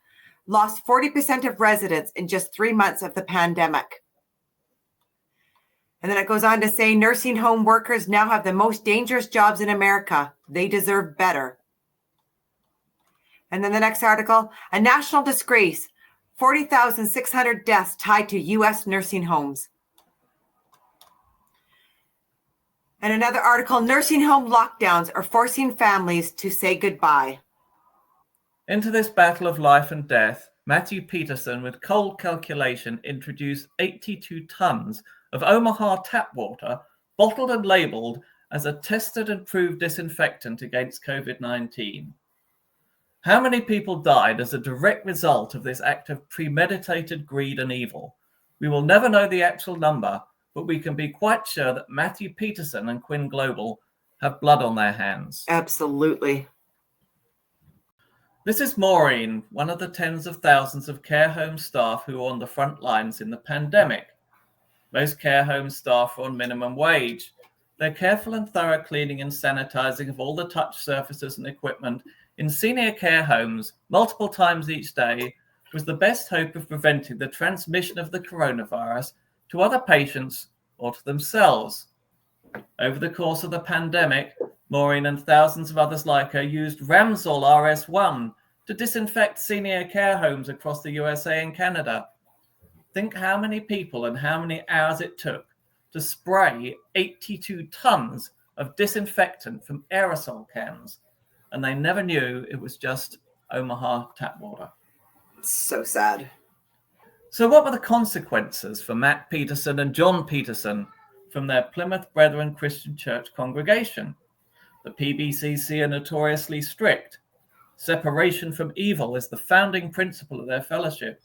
lost 40% of residents in just 3 months of the pandemic. And then it goes on to say, nursing home workers now have the most dangerous jobs in America. They deserve better. And then the next article, a national disgrace, 40,600 deaths tied to U.S. nursing homes. And another article, nursing home lockdowns are forcing families to say goodbye. Into this battle of life and death, Matthew Petersen, with cold calculation, introduced 82 tons of Omaha tap water, bottled and labeled as a tested and proved disinfectant against COVID-19. How many people died as a direct result of this act of premeditated greed and evil? We will never know the actual number, but we can be quite sure that Matthew Petersen and Quin Global have blood on their hands. Absolutely. This is Maureen, one of the tens of thousands of care home staff who are on the front lines in the pandemic. Most care home staff are on minimum wage. Their careful and thorough cleaning and sanitizing of all the touch surfaces and equipment in senior care homes multiple times each day was the best hope of preventing the transmission of the coronavirus to other patients or to themselves. Over the course of the pandemic, Maureen and thousands of others like her used Ramsol RS1 to disinfect senior care homes across the USA and Canada. Think how many people and how many hours it took to spray 82 tons of disinfectant from aerosol cans, and they never knew it was just Omaha tap water. So sad. So what were the consequences for Matt Petersen and John Petersen from their Plymouth Brethren Christian Church congregation? The PBCC are notoriously strict. Separation from evil is the founding principle of their fellowship.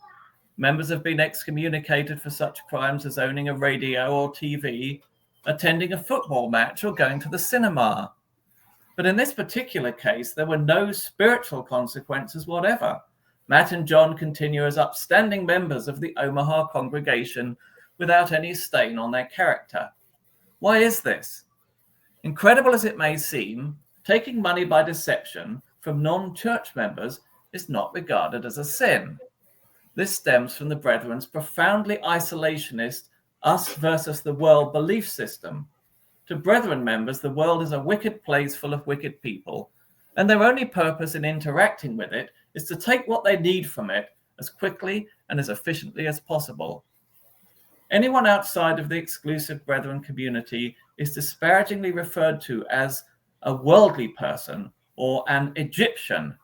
Members have been excommunicated for such crimes as owning a radio or TV, attending a football match, or going to the cinema. But in this particular case, there were no spiritual consequences whatever. Matt and John continue as upstanding members of the Omaha congregation without any stain on their character. Why is this? Incredible as it may seem, taking money by deception from non-church members is not regarded as a sin. This stems from the Brethren's profoundly isolationist us versus the world belief system. To Brethren members, the world is a wicked place full of wicked people, and their only purpose in interacting with it is to take what they need from it as quickly and as efficiently as possible. Anyone outside of the exclusive Brethren community is disparagingly referred to as a worldly person or an Egyptian,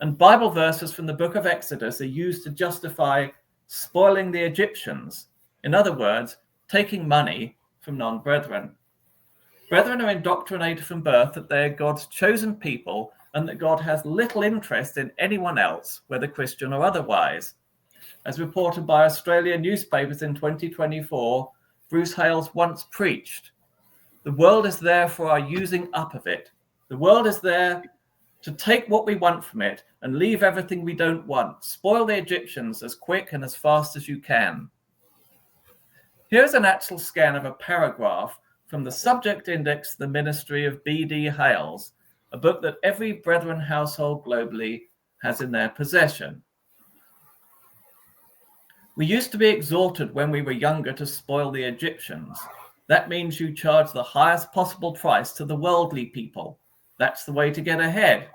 and Bible verses from the book of Exodus are used to justify spoiling the Egyptians. In other words, taking money from non-brethren. Brethren are indoctrinated from birth that they are God's chosen people and that God has little interest in anyone else, whether Christian or otherwise. As reported by Australian newspapers in 2024, Bruce Hales once preached, "The world is there for our using up of it. The world is there to take what we want from it and leave everything we don't want. Spoil the Egyptians as quick and as fast as you can." Here's an actual scan of a paragraph from the subject index, The Ministry of B.D. Hales, a book that every Brethren household globally has in their possession. "We used to be exhorted when we were younger to spoil the Egyptians. That means you charge the highest possible price to the worldly people. That's the way to get ahead.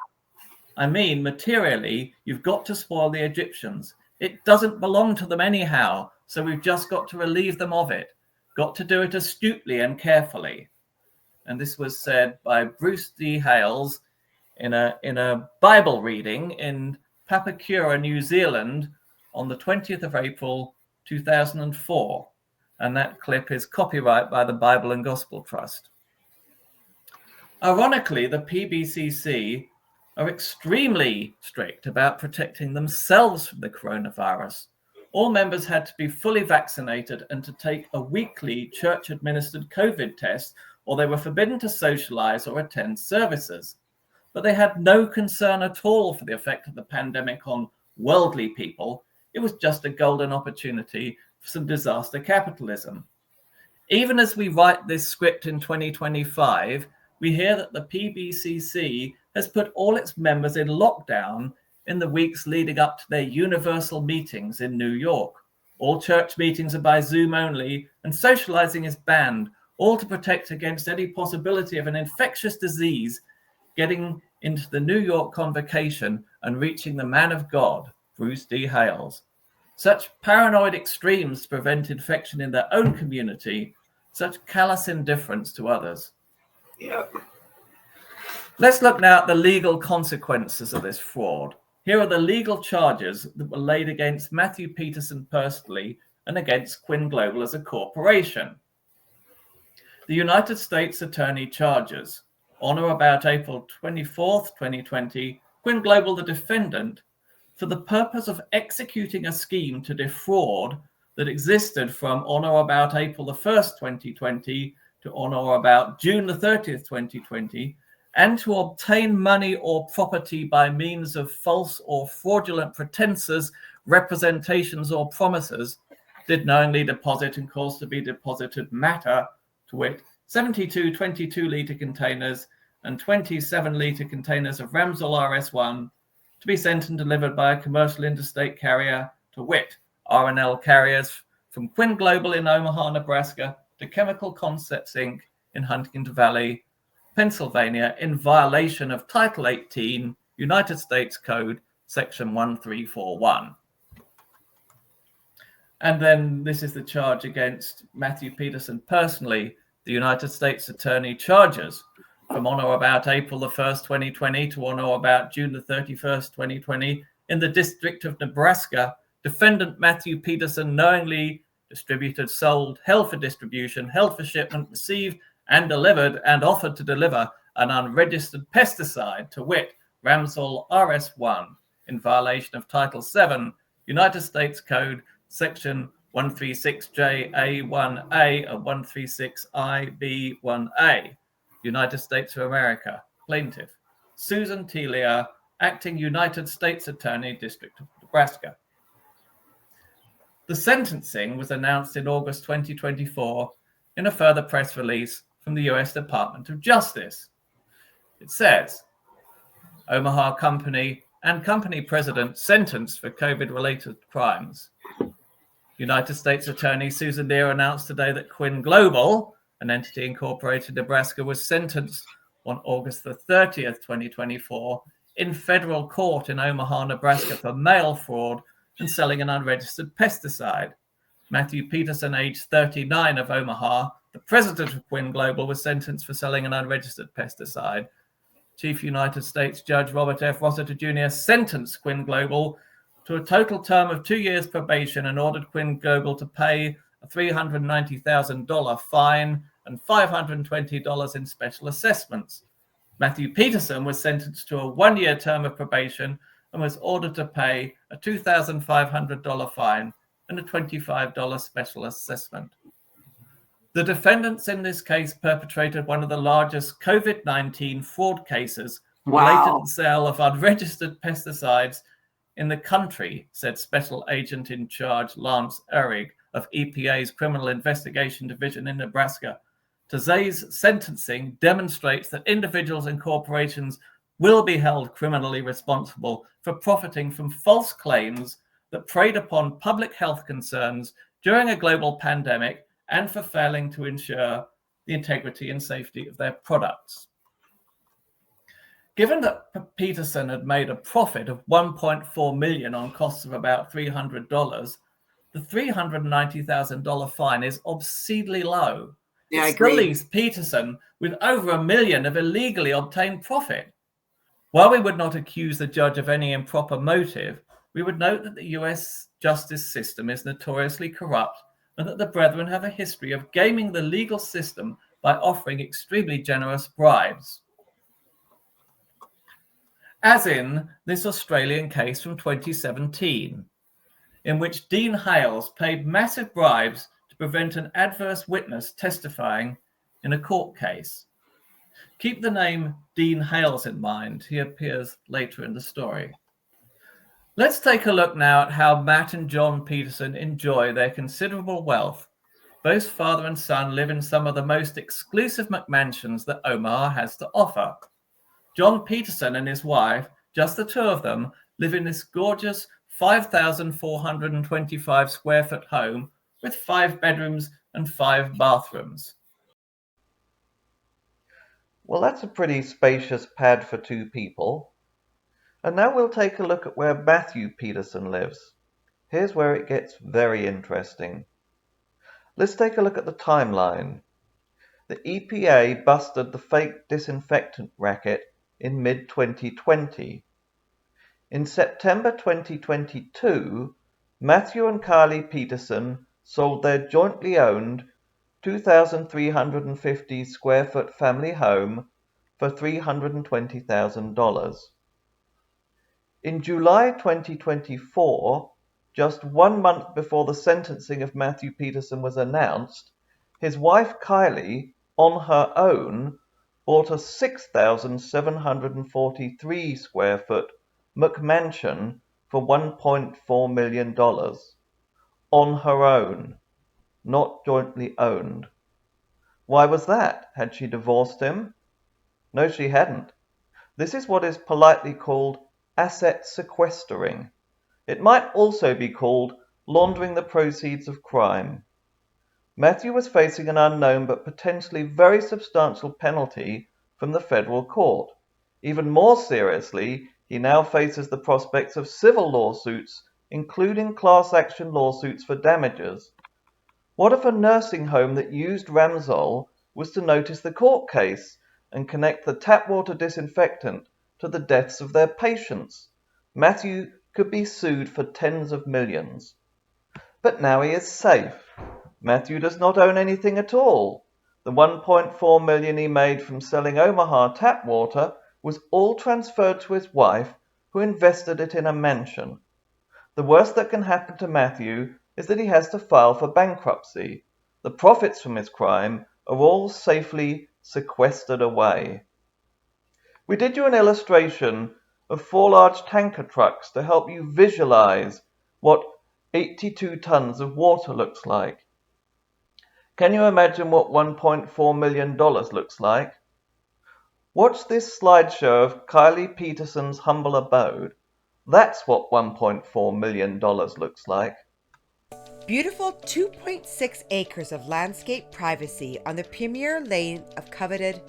I mean, materially, you've got to spoil the Egyptians. It doesn't belong to them anyhow, so we've just got to relieve them of it. Got to do it astutely and carefully." And this was said by Bruce D. Hales in a Bible reading in Papakura, New Zealand on the 20th of April, 2004. And that clip is copyright by the Bible and Gospel Trust. Ironically, the PBCC are extremely strict about protecting themselves from the coronavirus. All members had to be fully vaccinated and to take a weekly church-administered COVID test, or they were forbidden to socialize or attend services. But they had no concern at all for the effect of the pandemic on worldly people. It was just a golden opportunity for some disaster capitalism. Even as we write this script in 2025, we hear that the PBCC has put all its members in lockdown in the weeks leading up to their universal meetings in New York. All church meetings are by Zoom only, and socializing is banned, all to protect against any possibility of an infectious disease getting into the New York convocation and reaching the man of God, Bruce D. Hales. Such paranoid extremes prevent infection in their own community, such callous indifference to others. Yep. Let's look now at the legal consequences of this fraud. Here are the legal charges that were laid against Matthew Petersen personally and against Quin Global as a corporation. The United States Attorney charges, on or about April 24th, 2020, Quin Global, the defendant, for the purpose of executing a scheme to defraud that existed from on or about April the 1st, 2020 to on or about June the 30th, 2020, and to obtain money or property by means of false or fraudulent pretenses, representations, or promises, did knowingly deposit and cause to be deposited matter, to wit, 72 22-litre containers and 27-litre containers of Ramsol RS1 to be sent and delivered by a commercial interstate carrier, to wit, R&L carriers from Quin Global in Omaha, Nebraska to Chemical Concepts Inc. in Huntington Valley, Pennsylvania, in violation of Title 18, United States Code, Section 1341. And then this is the charge against Matthew Petersen personally The United States Attorney charges from on or about April the 1st, 2020 to on or about June the 31st, 2020 in the District of Nebraska, defendant Matthew Petersen knowingly distributed, sold, held for distribution, held for shipment, received and delivered and offered to deliver an unregistered pesticide, to wit, Ramsol RS1, in violation of Title 7, United States Code, Section 136JA1A and 136IB1A, United States of America. Plaintiff, Susan Telia, Acting United States Attorney, District of Nebraska. The sentencing was announced in August 2024 in a further press release from the US Department of Justice. It says, Omaha Company and company president sentenced for COVID-related crimes. United States Attorney Susan Deere announced today that Quin Global, an entity incorporated in Nebraska, was sentenced on August the 30th, 2024, in federal court in Omaha, Nebraska, for mail fraud and selling an unregistered pesticide. Matthew Petersen, age 39, of Omaha, the president of Quin Global, was sentenced for selling an unregistered pesticide. Chief United States Judge Robert F. Rossiter Jr. sentenced Quin Global to a total term of 2 years probation and ordered Quin Global to pay a $390,000 fine and $520 in special assessments. Matthew Petersen was sentenced to a 1-year term of probation and was ordered to pay a $2,500 fine and a $25 special assessment. The defendants in this case perpetrated one of the largest COVID-19 fraud cases related to the sale of unregistered pesticides in the country, said Special Agent in Charge Lance Ehrig of EPA's Criminal Investigation Division in Nebraska. Today's sentencing demonstrates that individuals and corporations will be held criminally responsible for profiting from false claims that preyed upon public health concerns during a global pandemic and for failing to ensure the integrity and safety of their products. Given that Petersen had made a profit of $1.4 million on costs of about $300, the $390,000 fine is obscenely low. Yeah, It still leaves Petersen with over $1 million of illegally obtained profit. While we would not accuse the judge of any improper motive, we would note that the US justice system is notoriously corrupt and that the brethren have a history of gaming the legal system by offering extremely generous bribes. As in this Australian case from 2017, in which Dean Hales paid massive bribes to prevent an adverse witness testifying in a court case. Keep the name Dean Hales in mind. He appears later in the story. Let's take a look now at how Matt and John Petersen enjoy their considerable wealth. Both father and son live in some of the most exclusive McMansions that Omaha has to offer. John Petersen and his wife, just the two of them, live in this gorgeous 5,425 square foot home with 5 bedrooms and 5 bathrooms. Well, that's a pretty spacious pad for 2 people. And now we'll take a look at where Matthew Petersen lives. Here's where it gets very interesting. Let's take a look at the timeline. The EPA busted the fake disinfectant racket in mid-2020. In September 2022, Matthew and Carly Petersen sold their jointly owned 2,350 square foot family home for $320,000. In July 2024, just 1 month before the sentencing of Matthew Petersen was announced, his wife Kylie, on her own, bought a 6,743 square foot McMansion for $1.4 million. On her own, not jointly owned. Why was that? Had she divorced him? No, she hadn't. This is what is politely called asset sequestering. It might also be called laundering the proceeds of crime. Matthew was facing an unknown but potentially very substantial penalty from the federal court. Even more seriously, he now faces the prospects of civil lawsuits, including class action lawsuits for damages. What if a nursing home that used Ramsol was to notice the court case and connect the tap water disinfectant to the deaths of their patients. Matthew could be sued for tens of millions. But now he is safe. Matthew does not own anything at all. The $1.4 million he made from selling Omaha tap water was all transferred to his wife, who invested it in a mansion. The worst that can happen to Matthew is that he has to file for bankruptcy. The profits from his crime are all safely sequestered away. We did you an illustration of 4 large tanker trucks to help you visualize what 82 tons of water looks like. Can you imagine what $1.4 million looks like? Watch this slideshow of Kylie Petersen's humble abode. That's what $1.4 million looks like. Beautiful 2.6 acres of landscape privacy on the premier lane of coveted,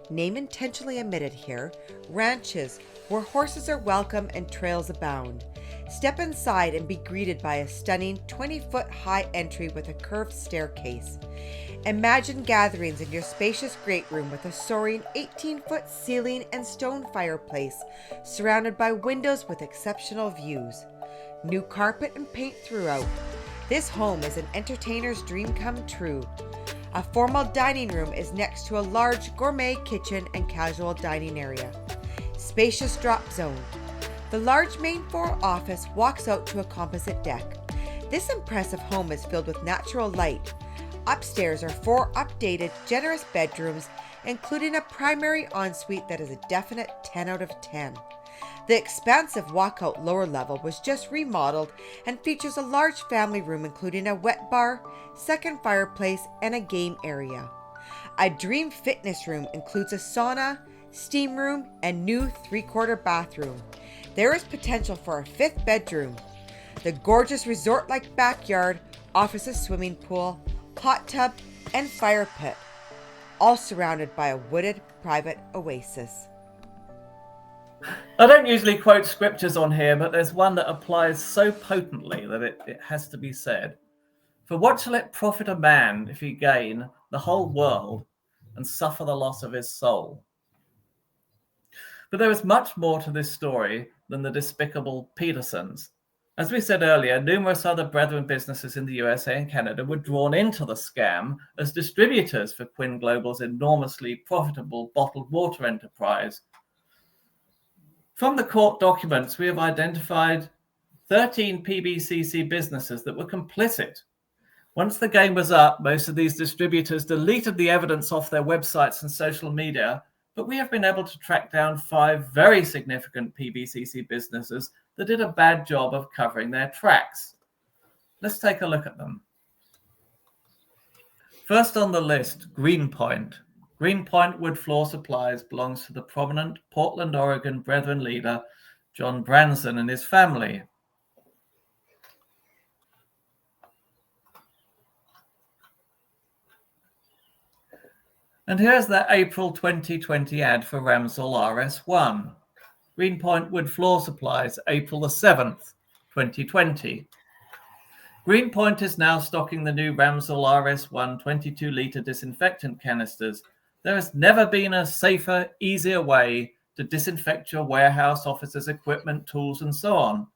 name intentionally omitted here, ranches where horses are welcome and trails abound. Step inside and be greeted by a stunning 20-foot high entry with a curved staircase. Imagine gatherings in your spacious great room with a soaring 18-foot ceiling and stone fireplace surrounded by windows with exceptional views. New carpet and paint throughout. This home is an entertainer's dream come true. A formal dining room is next to a large gourmet kitchen and casual dining area. Spacious drop zone. The large main floor office walks out to a composite deck. This impressive home is filled with natural light. Upstairs are 4 updated, generous bedrooms, including a primary ensuite that is a definite 10 out of 10. The expansive walkout lower level was just remodeled and features a large family room including a wet bar, second fireplace, and a game area. A dream fitness room includes a sauna, steam room, and new 3/4 bathroom. There is potential for a 5th bedroom. The gorgeous resort-like backyard offers a swimming pool, hot tub, and fire pit, all surrounded by a wooded private oasis. I don't usually quote scriptures on here, but there's one that applies so potently that it has to be said. For what shall it profit a man if he gain the whole world and suffer the loss of his soul? But there is much more to this story than the despicable Petersens. As we said earlier, numerous other brethren businesses in the USA and Canada were drawn into the scam as distributors for Quin Global's enormously profitable bottled water enterprise. From the court documents, we have identified 13 PBCC businesses that were complicit. Once the game was up, most of these distributors deleted the evidence off their websites and social media, but we have been able to track down 5 very significant PBCC businesses that did a bad job of covering their tracks. Let's take a look at them. First on the list, Greenpoint. Greenpoint Wood Floor Supplies belongs to the prominent Portland, Oregon Brethren leader, John Branson, and his family. And here's the April 2020 ad for Ramsol RS1. Greenpoint Wood Floor Supplies, April the 7th, 2020. Greenpoint is now stocking the new Ramsol RS1 22-litre disinfectant canisters. There has never been a safer, easier way to disinfect your warehouse, offices, equipment, tools, and so on.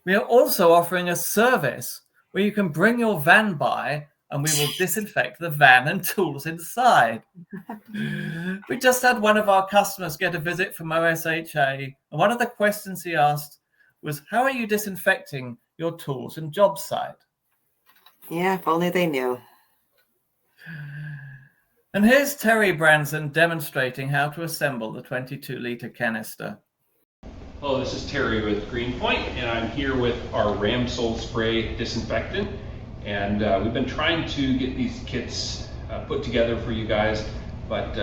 We are also offering a service where you can bring your van by and we will disinfect the van and tools inside. We just had one of our customers get a visit from OSHA, and one of the questions he asked was, how are you disinfecting your tools and job site? Yeah, if only they knew. And here's Terry Branson demonstrating how to assemble the 22-litre canister. Hello, this is Terry with Greenpoint, and I'm here with our Ramsol spray disinfectant. And we've been trying to get these kits put together for you guys, but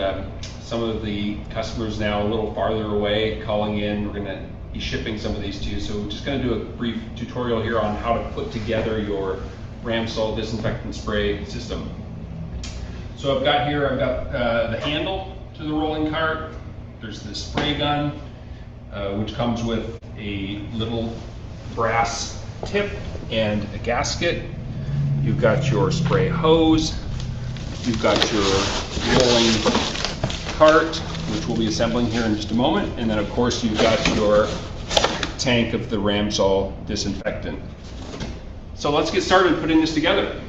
some of the customers now a little farther away calling in. We're going to be shipping some of these to you. So we're just going to do a brief tutorial here on how to put together your Ramsol disinfectant spray system. So I've got the handle to the rolling cart. There's the spray gun, which comes with a little brass tip and a gasket. You've got your spray hose, You've got your rolling cart, which we'll be assembling here in just a moment. And then of course you've got your tank of the Ramsol disinfectant. So let's get started putting this together.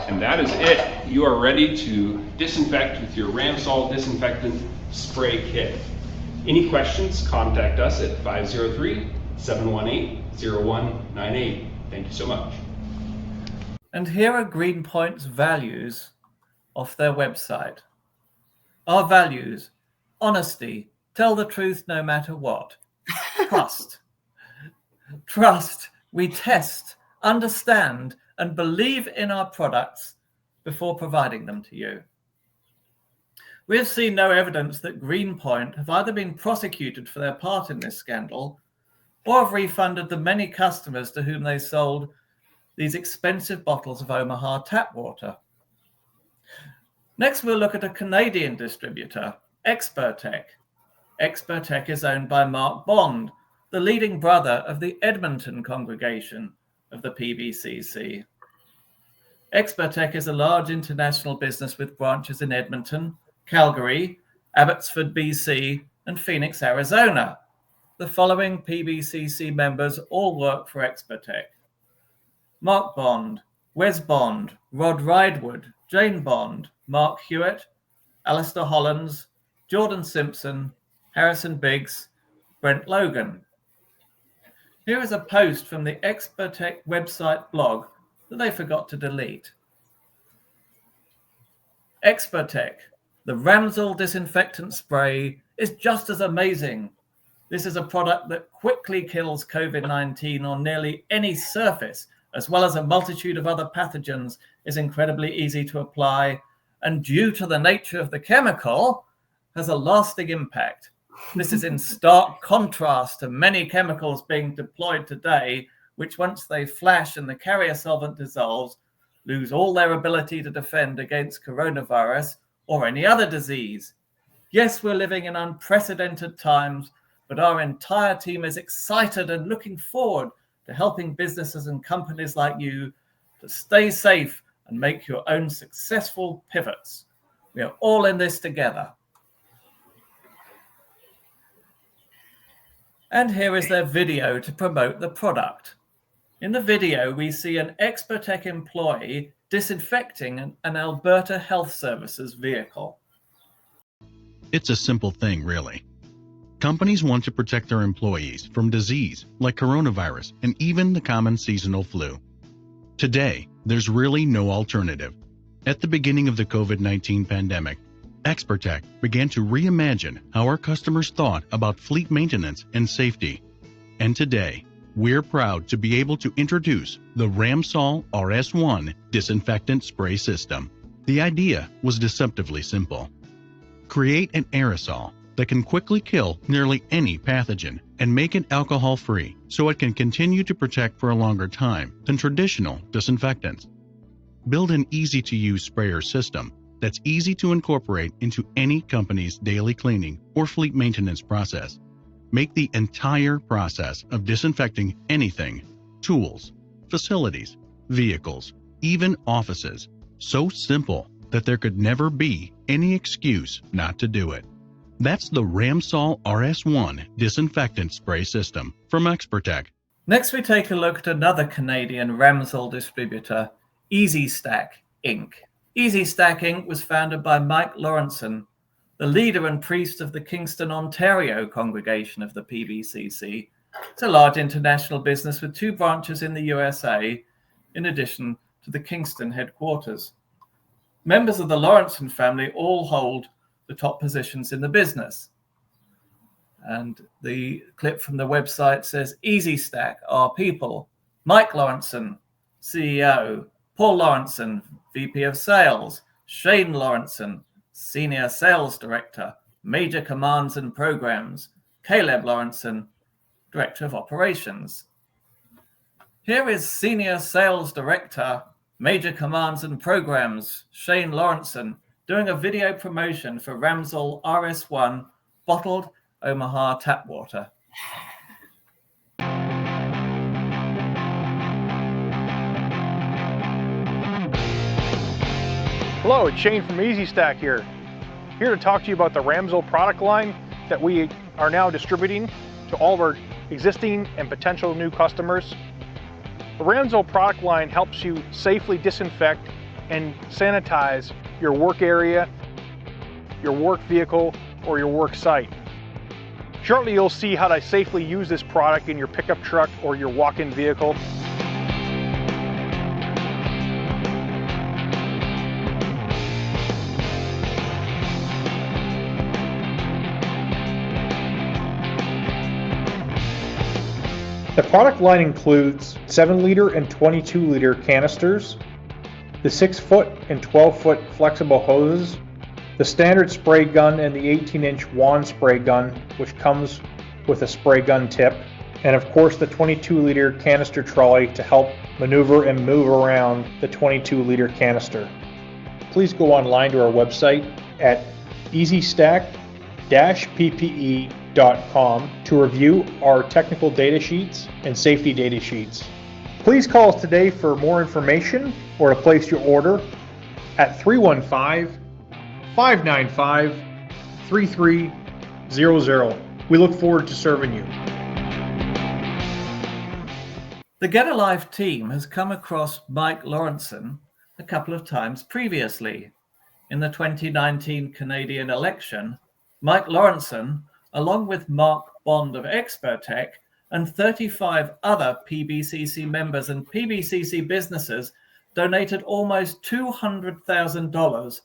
And that is it. You are ready to disinfect with your Ramsol disinfectant spray kit. Any questions, contact us at 503-718-0198. Thank you so much. And here are Greenpoint's values off their website. Our values: honesty, tell the truth no matter what. Trust. Trust. We test, understand, and believe in our products before providing them to you. We have seen no evidence that Greenpoint have either been prosecuted for their part in this scandal or have refunded the many customers to whom they sold these expensive bottles of Omaha tap water. Next, we'll look at a Canadian distributor, Expertech. Expertech is owned by Mark Bond, the leading brother of the Edmonton congregation of the PBCC. Expertech is a large international business with branches in Edmonton, Calgary, Abbotsford, BC, and Phoenix, Arizona. The following PBCC members all work for Expertech: Mark Bond, Wes Bond, Rod Ridewood, Jane Bond, Mark Hewitt, Alistair Hollands, Jordan Simpson, Harrison Biggs, Brent Logan. Here is a post from the Expertech website blog that they forgot to delete. Expertech, the Ramsol disinfectant spray is just as amazing. This is a product that quickly kills COVID-19 on nearly any surface, as well as a multitude of other pathogens, is incredibly easy to apply, and due to the nature of the chemical, has a lasting impact. This is in stark contrast to many chemicals being deployed today, which once they flash and the carrier solvent dissolves, lose all their ability to defend against coronavirus or any other disease. Yes, we're living in unprecedented times, but our entire team is excited and looking forward to helping businesses and companies like you to stay safe and make your own successful pivots. We are all in this together. And here is their video to promote the product. In the video, we see an Expertech employee disinfecting an Alberta Health Services vehicle. It's a simple thing, really. Companies want to protect their employees from disease like coronavirus and even the common seasonal flu. Today, there's really no alternative. At the beginning of the COVID-19 pandemic, Expertech began to reimagine how our customers thought about fleet maintenance and safety. And today, we're proud to be able to introduce the Ramsol RS1 disinfectant spray system. The idea was deceptively simple. Create an aerosol that can quickly kill nearly any pathogen and make it alcohol-free so it can continue to protect for a longer time than traditional disinfectants. Build an easy-to-use sprayer system that's easy to incorporate into any company's daily cleaning or fleet maintenance process. Make the entire process of disinfecting anything, tools, facilities, vehicles, even offices, so simple that there could never be any excuse not to do it. That's the Ramsol RS1 disinfectant spray system from Expertech. Next, we take a look at another Canadian Ramsol distributor, EasyStack Inc. EasyStack Inc. was founded by Mike Lawrenson, the leader and priest of the Kingston, Ontario congregation of the PBCC. It's a large international business with 2 branches in the USA, in addition to the Kingston headquarters. Members of the Lawrenson family all hold the top positions in the business. And the clip from the website says, EasyStack are people: Mike Lawrenson, CEO, Paul Lawrenson, VP of Sales, Shane Lawrenson, Senior Sales Director, Major Commands and Programs, Caleb Lawrenson, Director of Operations. Here is Senior Sales Director, Major Commands and Programs, Shane Lawrenson, doing a video promotion for Ramsol RS1 bottled Omaha tap water. Hello, it's Shane from Easy Stack here. Here to talk to you about the Ramsol product line that we are now distributing to all of our existing and potential new customers. The Ramsol product line helps you safely disinfect and sanitize your work area, your work vehicle, or your work site. Shortly you'll see how to safely use this product in your pickup truck or your walk-in vehicle. The product line includes 7-liter and 22-liter canisters, the 6-foot and 12-foot flexible hoses, the standard spray gun and the 18-inch wand spray gun, which comes with a spray gun tip, and of course the 22-liter canister trolley to help maneuver and move around the 22-liter canister. Please go online to our website at easystack-ppe.com to review our technical data sheets and safety data sheets. Please call us today for more information or to place your order at 315-595-3300. We look forward to serving you. The Get Alive team has come across Mike Lawrenson a couple of times previously. In the 2019 Canadian election, Mike Lawrenson, along with Mark Bond of Expertech and 35 other PBCC members and PBCC businesses, donated almost $200,000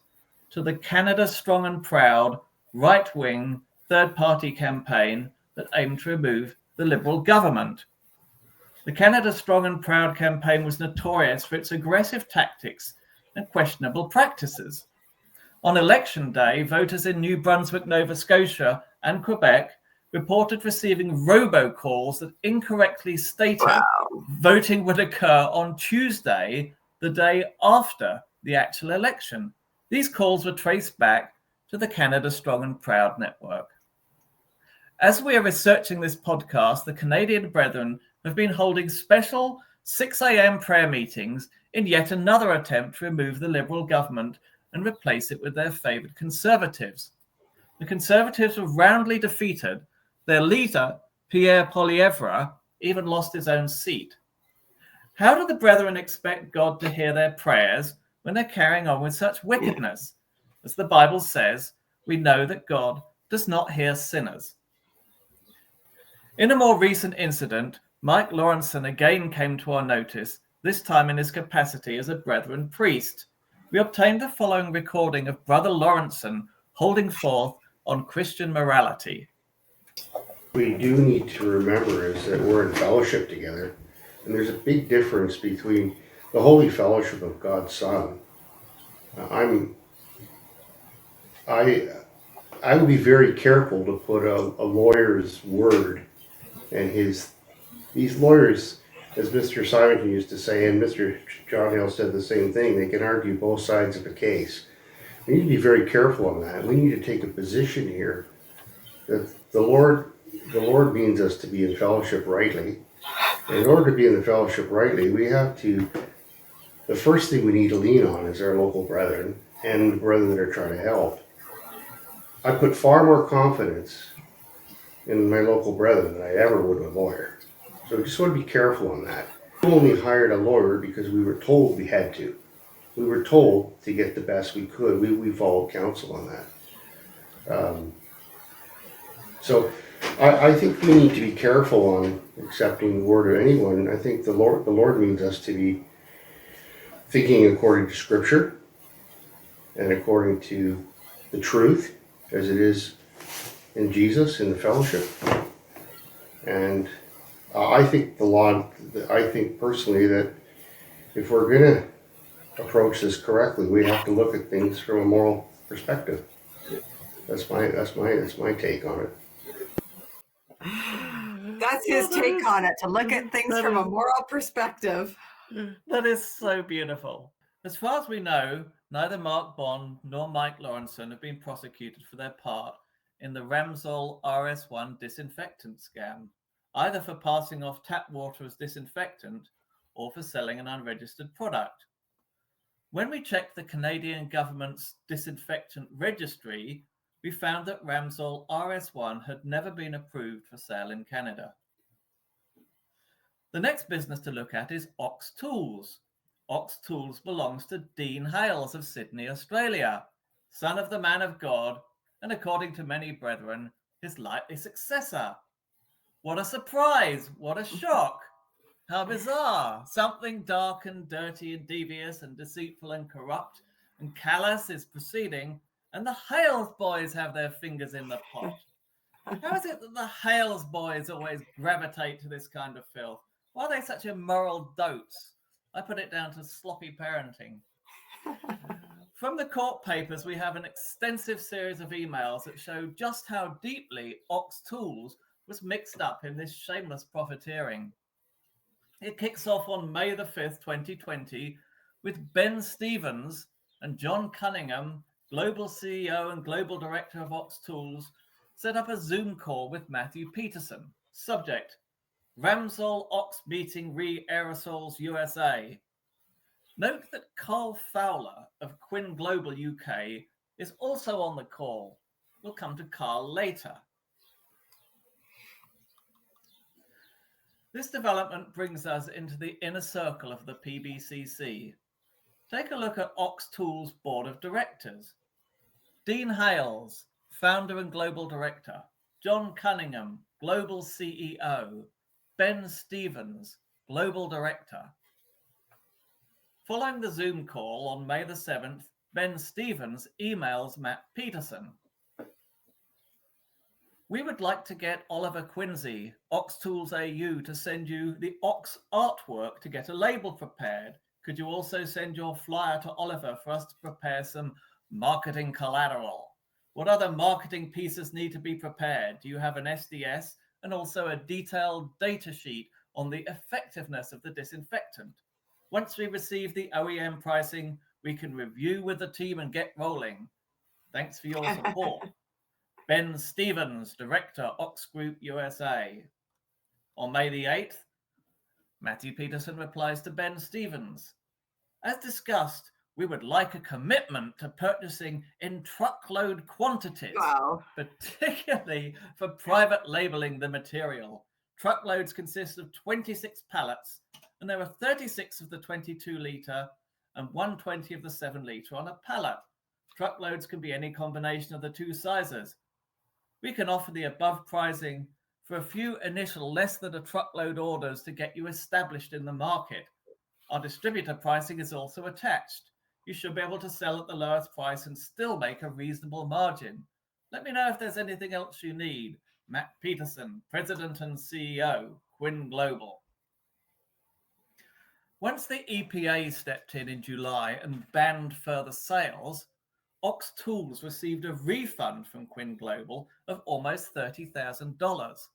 to the Canada Strong and Proud right-wing third-party campaign that aimed to remove the Liberal government. The Canada Strong and Proud campaign was notorious for its aggressive tactics and questionable practices. On election day, voters in New Brunswick, Nova Scotia, and Quebec reported receiving robocalls that incorrectly stated voting would occur on Tuesday, the day after the actual election. These calls were traced back to the Canada Strong and Proud network. As we are researching this podcast, the Canadian Brethren have been holding special 6 a.m. prayer meetings in yet another attempt to remove the Liberal government and replace it with their favoured Conservatives. The Conservatives were roundly defeated. Their leader, Pierre Poilievre, even lost his own seat. How do the Brethren expect God to hear their prayers when they're carrying on with such wickedness? As the Bible says, we know that God does not hear sinners. In a more recent incident, Mike Lawrenson again came to our notice, this time in his capacity as a Brethren priest. We obtained the following recording of Brother Lawrenson holding forth on Christian morality. We do need to remember is that we're in fellowship together, and there's a big difference between the holy fellowship of God's Son. I would be very careful to put a lawyer's word and these lawyers, as Mr. Simonton used to say, and Mr. John Hale said the same thing, they can argue both sides of a case. We need to be very careful on that. We need to take a position here that the Lord means us to be in fellowship rightly. And in order to be in the fellowship rightly, the first thing we need to lean on is our local brethren and the brethren that are trying to help. I put far more confidence in my local brethren than I ever would with a lawyer. So I just want to be careful on that. We only hired a lawyer because we were told we had to. We were told to get the best we could. We followed counsel on that. So I think we need to be careful on accepting the word of anyone. I think the Lord means us to be thinking according to Scripture and according to the truth as it is in Jesus, in the fellowship. And I think personally that if we're going to approach this correctly, we have to look at things from a moral perspective. That's my take on it. That's his take on it, to look at things from a moral perspective. That is so beautiful. As far as we know, neither Mark Bond nor Mike Lawrenson have been prosecuted for their part in the Ramsol RS1 disinfectant scam, either for passing off tap water as disinfectant or for selling an unregistered product. When we checked the Canadian government's disinfectant registry, we found that Ramsol RS1 had never been approved for sale in Canada. The next business to look at is Ox Tools. Ox Tools belongs to Dean Hales of Sydney, Australia, son of the man of God, and according to many brethren, his likely successor. What a surprise! What a shock! How bizarre! Something dark and dirty and devious and deceitful and corrupt and callous is proceeding, and the Hales boys have their fingers in the pot. How is it that the Hales boys always gravitate to this kind of filth? Why are they such immoral dotes? I put it down to sloppy parenting. From the court papers, we have an extensive series of emails that show just how deeply Ox Tools was mixed up in this shameless profiteering. It kicks off on May the 5th, 2020, with Ben Stevens and John Cunningham, Global CEO and Global Director of Ox Tools, set up a Zoom call with Matthew Petersen. Subject: Ramsol Ox meeting re-aerosols USA. Note that Carl Fowler of Quin Global UK is also on the call. We'll come to Carl later. This development brings us into the inner circle of the PBCC. Take a look at Ox Tools' board of directors. Dean Hales, founder and global director. John Cunningham, global CEO. Ben Stevens, global director. Following the Zoom call on May the 7th, Ben Stevens emails Matt Petersen. We would like to get Oliver Quincy, Ox Tools AU, to send you the Ox artwork to get a label prepared. Could you also send your flyer to Oliver for us to prepare some marketing collateral? What other marketing pieces need to be prepared? Do you have an SDS and also a detailed data sheet on the effectiveness of the disinfectant? Once we receive the OEM pricing, we can review with the team and get rolling. Thanks for your support. Ben Stevens, Director, Ox Group USA. On May the 8th, Matthew Petersen replies to Ben Stevens. As discussed, we would like a commitment to purchasing in truckload quantities, particularly for private labeling the material. Truckloads consist of 26 pallets, and there are 36 of the 22-litre and 120 of the 7-litre on a pallet. Truckloads can be any combination of the two sizes. We can offer the above pricing for a few initial less than a truckload orders to get you established in the market. Our distributor pricing is also attached. You should be able to sell at the lowest price and still make a reasonable margin. Let me know if there's anything else you need. Matt Petersen, President and CEO, Quin Global. Once the EPA stepped in July and banned further sales, Ox Tools received a refund from Quin Global of almost $30,000,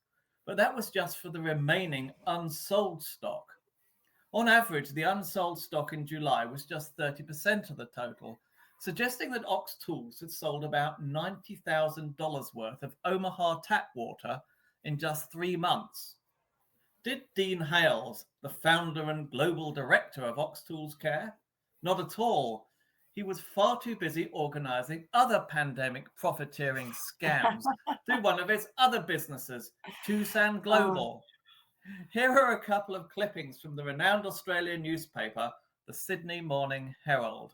but that was just for the remaining unsold stock. On average, the unsold stock in July was just 30% of the total, suggesting that Ox Tools had sold about $90,000 worth of Omaha tap water in just 3 months. Did Dean Hales, the founder and global director of Ox Tools, care? Not at all. He was far too busy organizing other pandemic profiteering scams through one of his other businesses, Tucson Global. Here are a couple of clippings from the renowned Australian newspaper, the Sydney Morning Herald.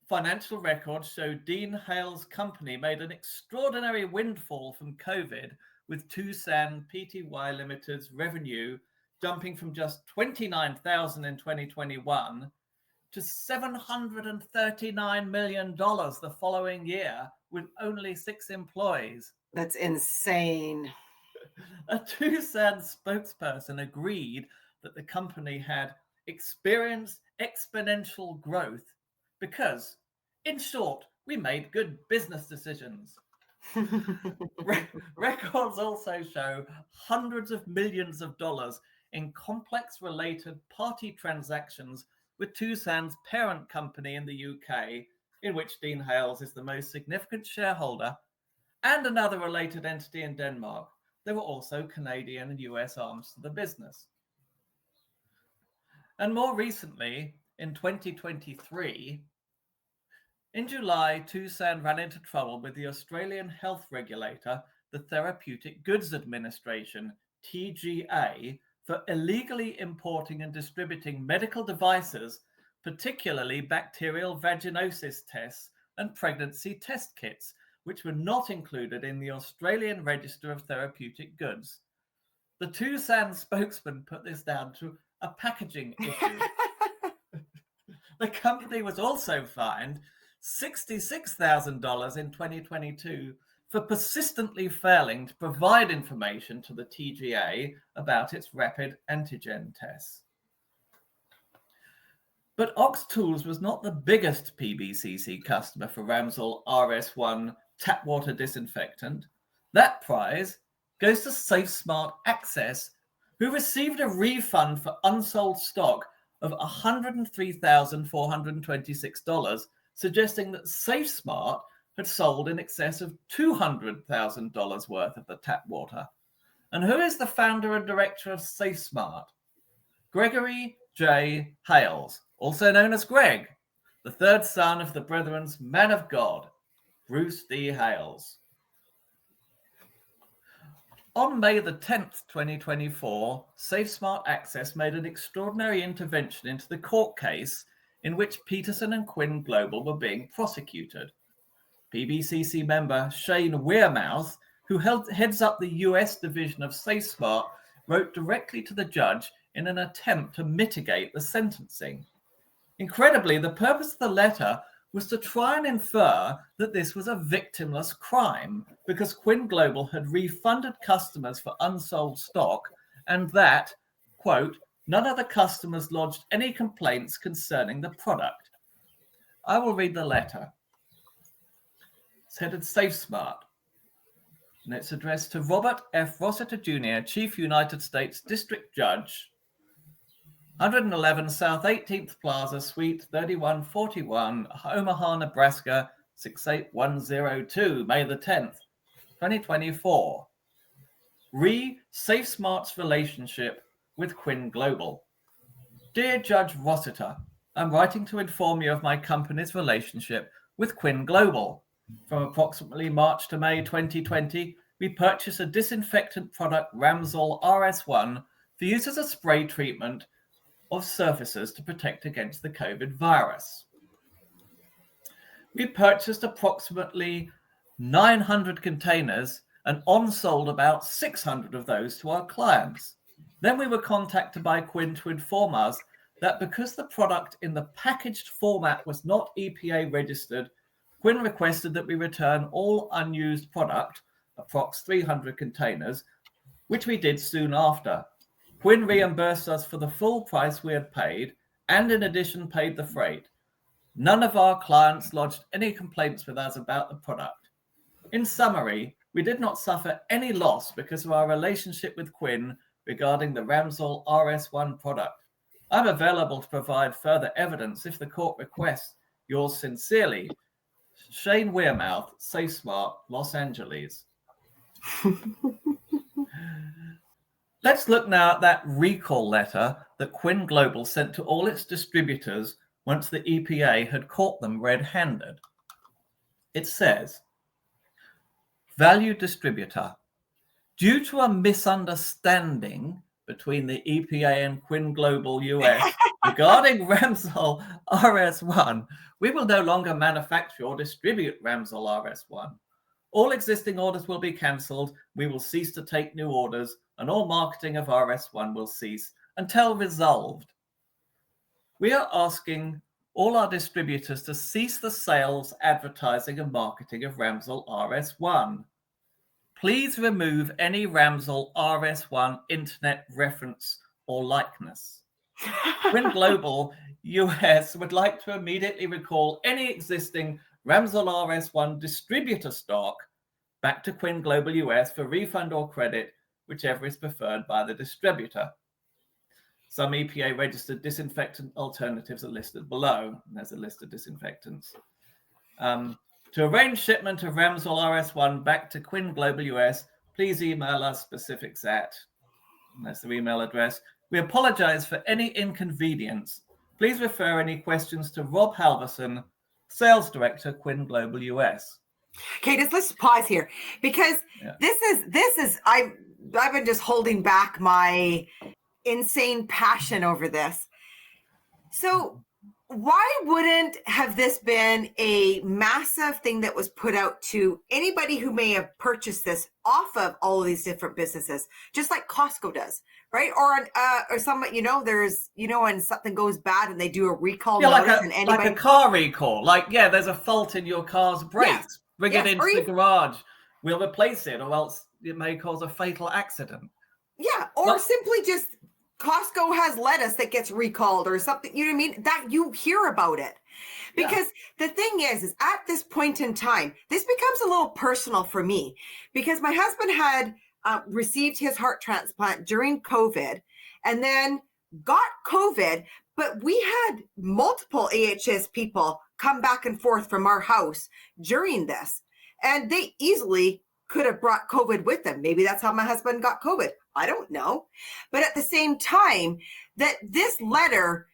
Financial records show Dean Hales' company made an extraordinary windfall from COVID, with Tucson Pty Limited's revenue jumping from just $29,000 in 2021 to $739 million the following year with only 6 employees. That's insane. A Tucson spokesperson agreed that the company had experienced exponential growth because, in short, we made good business decisions. Records also show hundreds of millions of dollars in complex related party transactions with Tucson's parent company in the UK, in which Dean Hales is the most significant shareholder, and another related entity in Denmark. There were also Canadian and US arms to the business. And more recently, in 2023, in July, Tucson ran into trouble with the Australian health regulator, the Therapeutic Goods Administration, TGA, for illegally importing and distributing medical devices, particularly bacterial vaginosis tests and pregnancy test kits, which were not included in the Australian Register of Therapeutic Goods. The Tucson spokesman put this down to a packaging issue. The company was also fined $66,000 in 2022 for persistently failing to provide information to the TGA about its rapid antigen tests. But Ox Tools was not the biggest PBCC customer for Ramsol RS1 tap water disinfectant. That prize goes to SafeSmart Access, who received a refund for unsold stock of $103,426, suggesting that SafeSmart had sold in excess of $200,000 worth of the tap water. And who is the founder and director of SafeSmart? Gregory J. Hales, also known as Greg, the third son of the Brethren's man of God, Bruce D. Hales. On May the 10th, 2024, SafeSmart Access made an extraordinary intervention into the court case in which Petersen and Quin Global were being prosecuted. PBCC member Shane Weirmouth, who heads up the US division of SafeSmart, wrote directly to the judge in an attempt to mitigate the sentencing. Incredibly, the purpose of the letter was to try and infer that this was a victimless crime because Quin Global had refunded customers for unsold stock and that, quote, none of the customers lodged any complaints concerning the product. I will read the letter. It's headed SafeSmart, and it's addressed to Robert F. Rossiter Jr., Chief United States District Judge, 111 South 18th Plaza, Suite 3141, Omaha, Nebraska, 68102, May the 10th, 2024. SafeSmart's relationship with Quin Global. Dear Judge Rossiter, I'm writing to inform you of my company's relationship with Quin Global. From approximately March to May 2020, we purchased a disinfectant product, Ramsol RS1, for use as a spray treatment of surfaces to protect against the COVID virus. We purchased approximately 900 containers and on-sold about 600 of those to our clients. Then we were contacted by Quin to inform us that because the product in the packaged format was not EPA registered, Quin requested that we return all unused product, approx 300 containers, which we did soon after. Quin reimbursed us for the full price we had paid and in addition paid the freight. None of our clients lodged any complaints with us about the product. In summary, we did not suffer any loss because of our relationship with Quin regarding the Ramsol RS1 product. I'm available to provide further evidence if the court requests. Yours sincerely, Shane Weirmouth, SafeSmart, Los Angeles. Let's look now at that recall letter that Quin Global sent to all its distributors once the EPA had caught them red-handed. It says, Valued distributor, due to a misunderstanding between the EPA and Quin Global US regarding Ramsol RS1, we will no longer manufacture or distribute Ramsol RS1. All existing orders will be cancelled. We will cease to take new orders, and all marketing of RS1 will cease until resolved. We are asking all our distributors to cease the sales, advertising, and marketing of Ramsol RS1. Please remove any Ramsol RS1 internet reference or likeness. Quin Global US would like to immediately recall any existing Ramsol RS1 distributor stock back to Quin Global US for refund or credit, whichever is preferred by the distributor. Some EPA registered disinfectant alternatives are listed below. There's a list of disinfectants. To arrange shipment of Ramsol RS1 back to Quin Global US, please email us specifics at, and that's the email address. We apologize for any inconvenience. Please refer any questions to Rob Halverson, Sales Director, Quin Global US. Okay, let's pause here because this is I've been just holding back my insane passion over this. So why wouldn't have this been a massive thing that was put out to anybody who may have purchased this off of all of these different businesses, just like Costco does, right? Or some, there's, when something goes bad and they do a recall notice and anybody... like a car recall. There's a fault in your car's brakes. Bring it into the garage. We'll replace it, or else it may cause a fatal accident. Yeah, or simply just Costco has lettuce that gets recalled or something. You know what I mean? That you hear about it. Because the thing is at this point in time, this becomes a little personal for me because my husband had received his heart transplant during COVID and then got COVID, but we had multiple AHS people come back and forth from our house during this. And they easily could have brought COVID with them. Maybe that's how my husband got COVID. I don't know. But at the same time, that this letter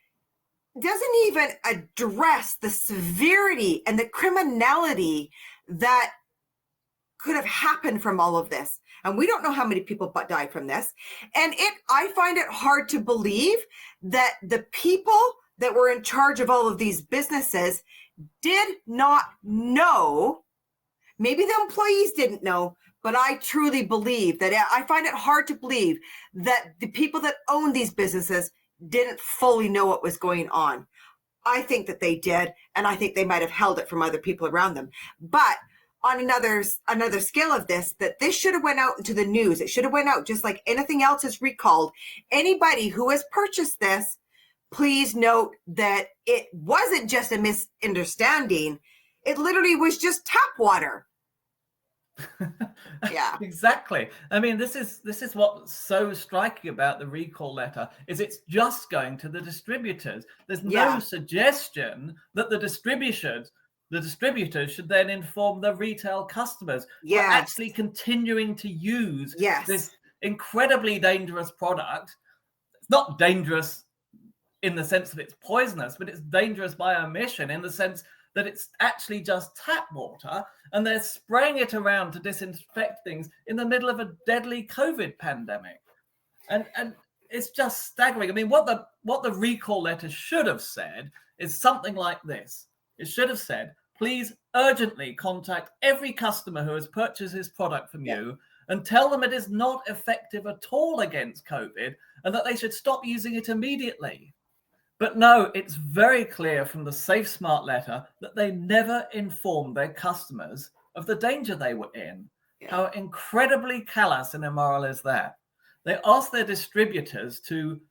doesn't even address the severity and the criminality that could have happened from all of this. And we don't know how many people died from this. And I find it hard to believe that the people that were in charge of all of these businesses did not know. Maybe the employees didn't know, but I truly believe that I find it hard to believe that the people that own these businesses didn't fully know what was going on. I think that they did, and I think they might have held it from other people around them. But on another scale of this, that this should have went out into the news. It should have went out just like anything else is recalled. Anybody who has purchased this, please note that it wasn't just a misunderstanding. It literally was just tap water. Yeah, exactly. I mean, this is what's so striking about the recall letter is it's just going to the distributors. There's no suggestion that the distributors should then inform the retail customers. We're actually continuing to use this incredibly dangerous product. It's not dangerous in the sense that it's poisonous, but it's dangerous by omission in the sense that it's actually just tap water, and they're spraying it around to disinfect things in the middle of a deadly COVID pandemic. And it's just staggering. I mean, what the recall letter should have said is something like this. It should have said, please urgently contact every customer who has purchased this product from you and tell them it is not effective at all against COVID and that they should stop using it immediately. But no, it's very clear from the Safe Smart letter that they never informed their customers of the danger they were in. Yeah. How incredibly callous and immoral is that? They asked their distributors to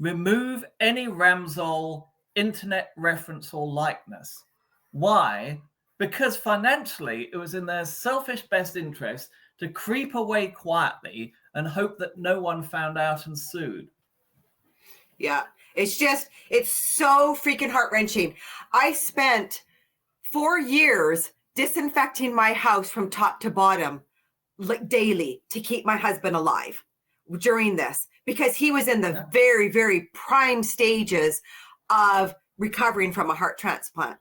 remove any Ramsol internet reference or likeness. Why? Because financially, it was in their selfish best interest to creep away quietly and hope that no one found out and sued. Yeah. It's so freaking heart-wrenching. I spent 4 years disinfecting my house from top to bottom daily to keep my husband alive during this because he was in the very, very prime stages of recovering from a heart transplant.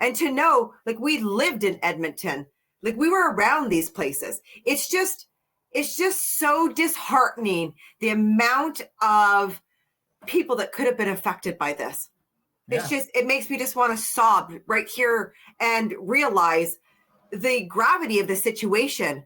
And to know, we lived in Edmonton, we were around these places. It's just so disheartening, the amount of people that could have been affected by this. It makes me just want to sob right here and realize the gravity of the situation.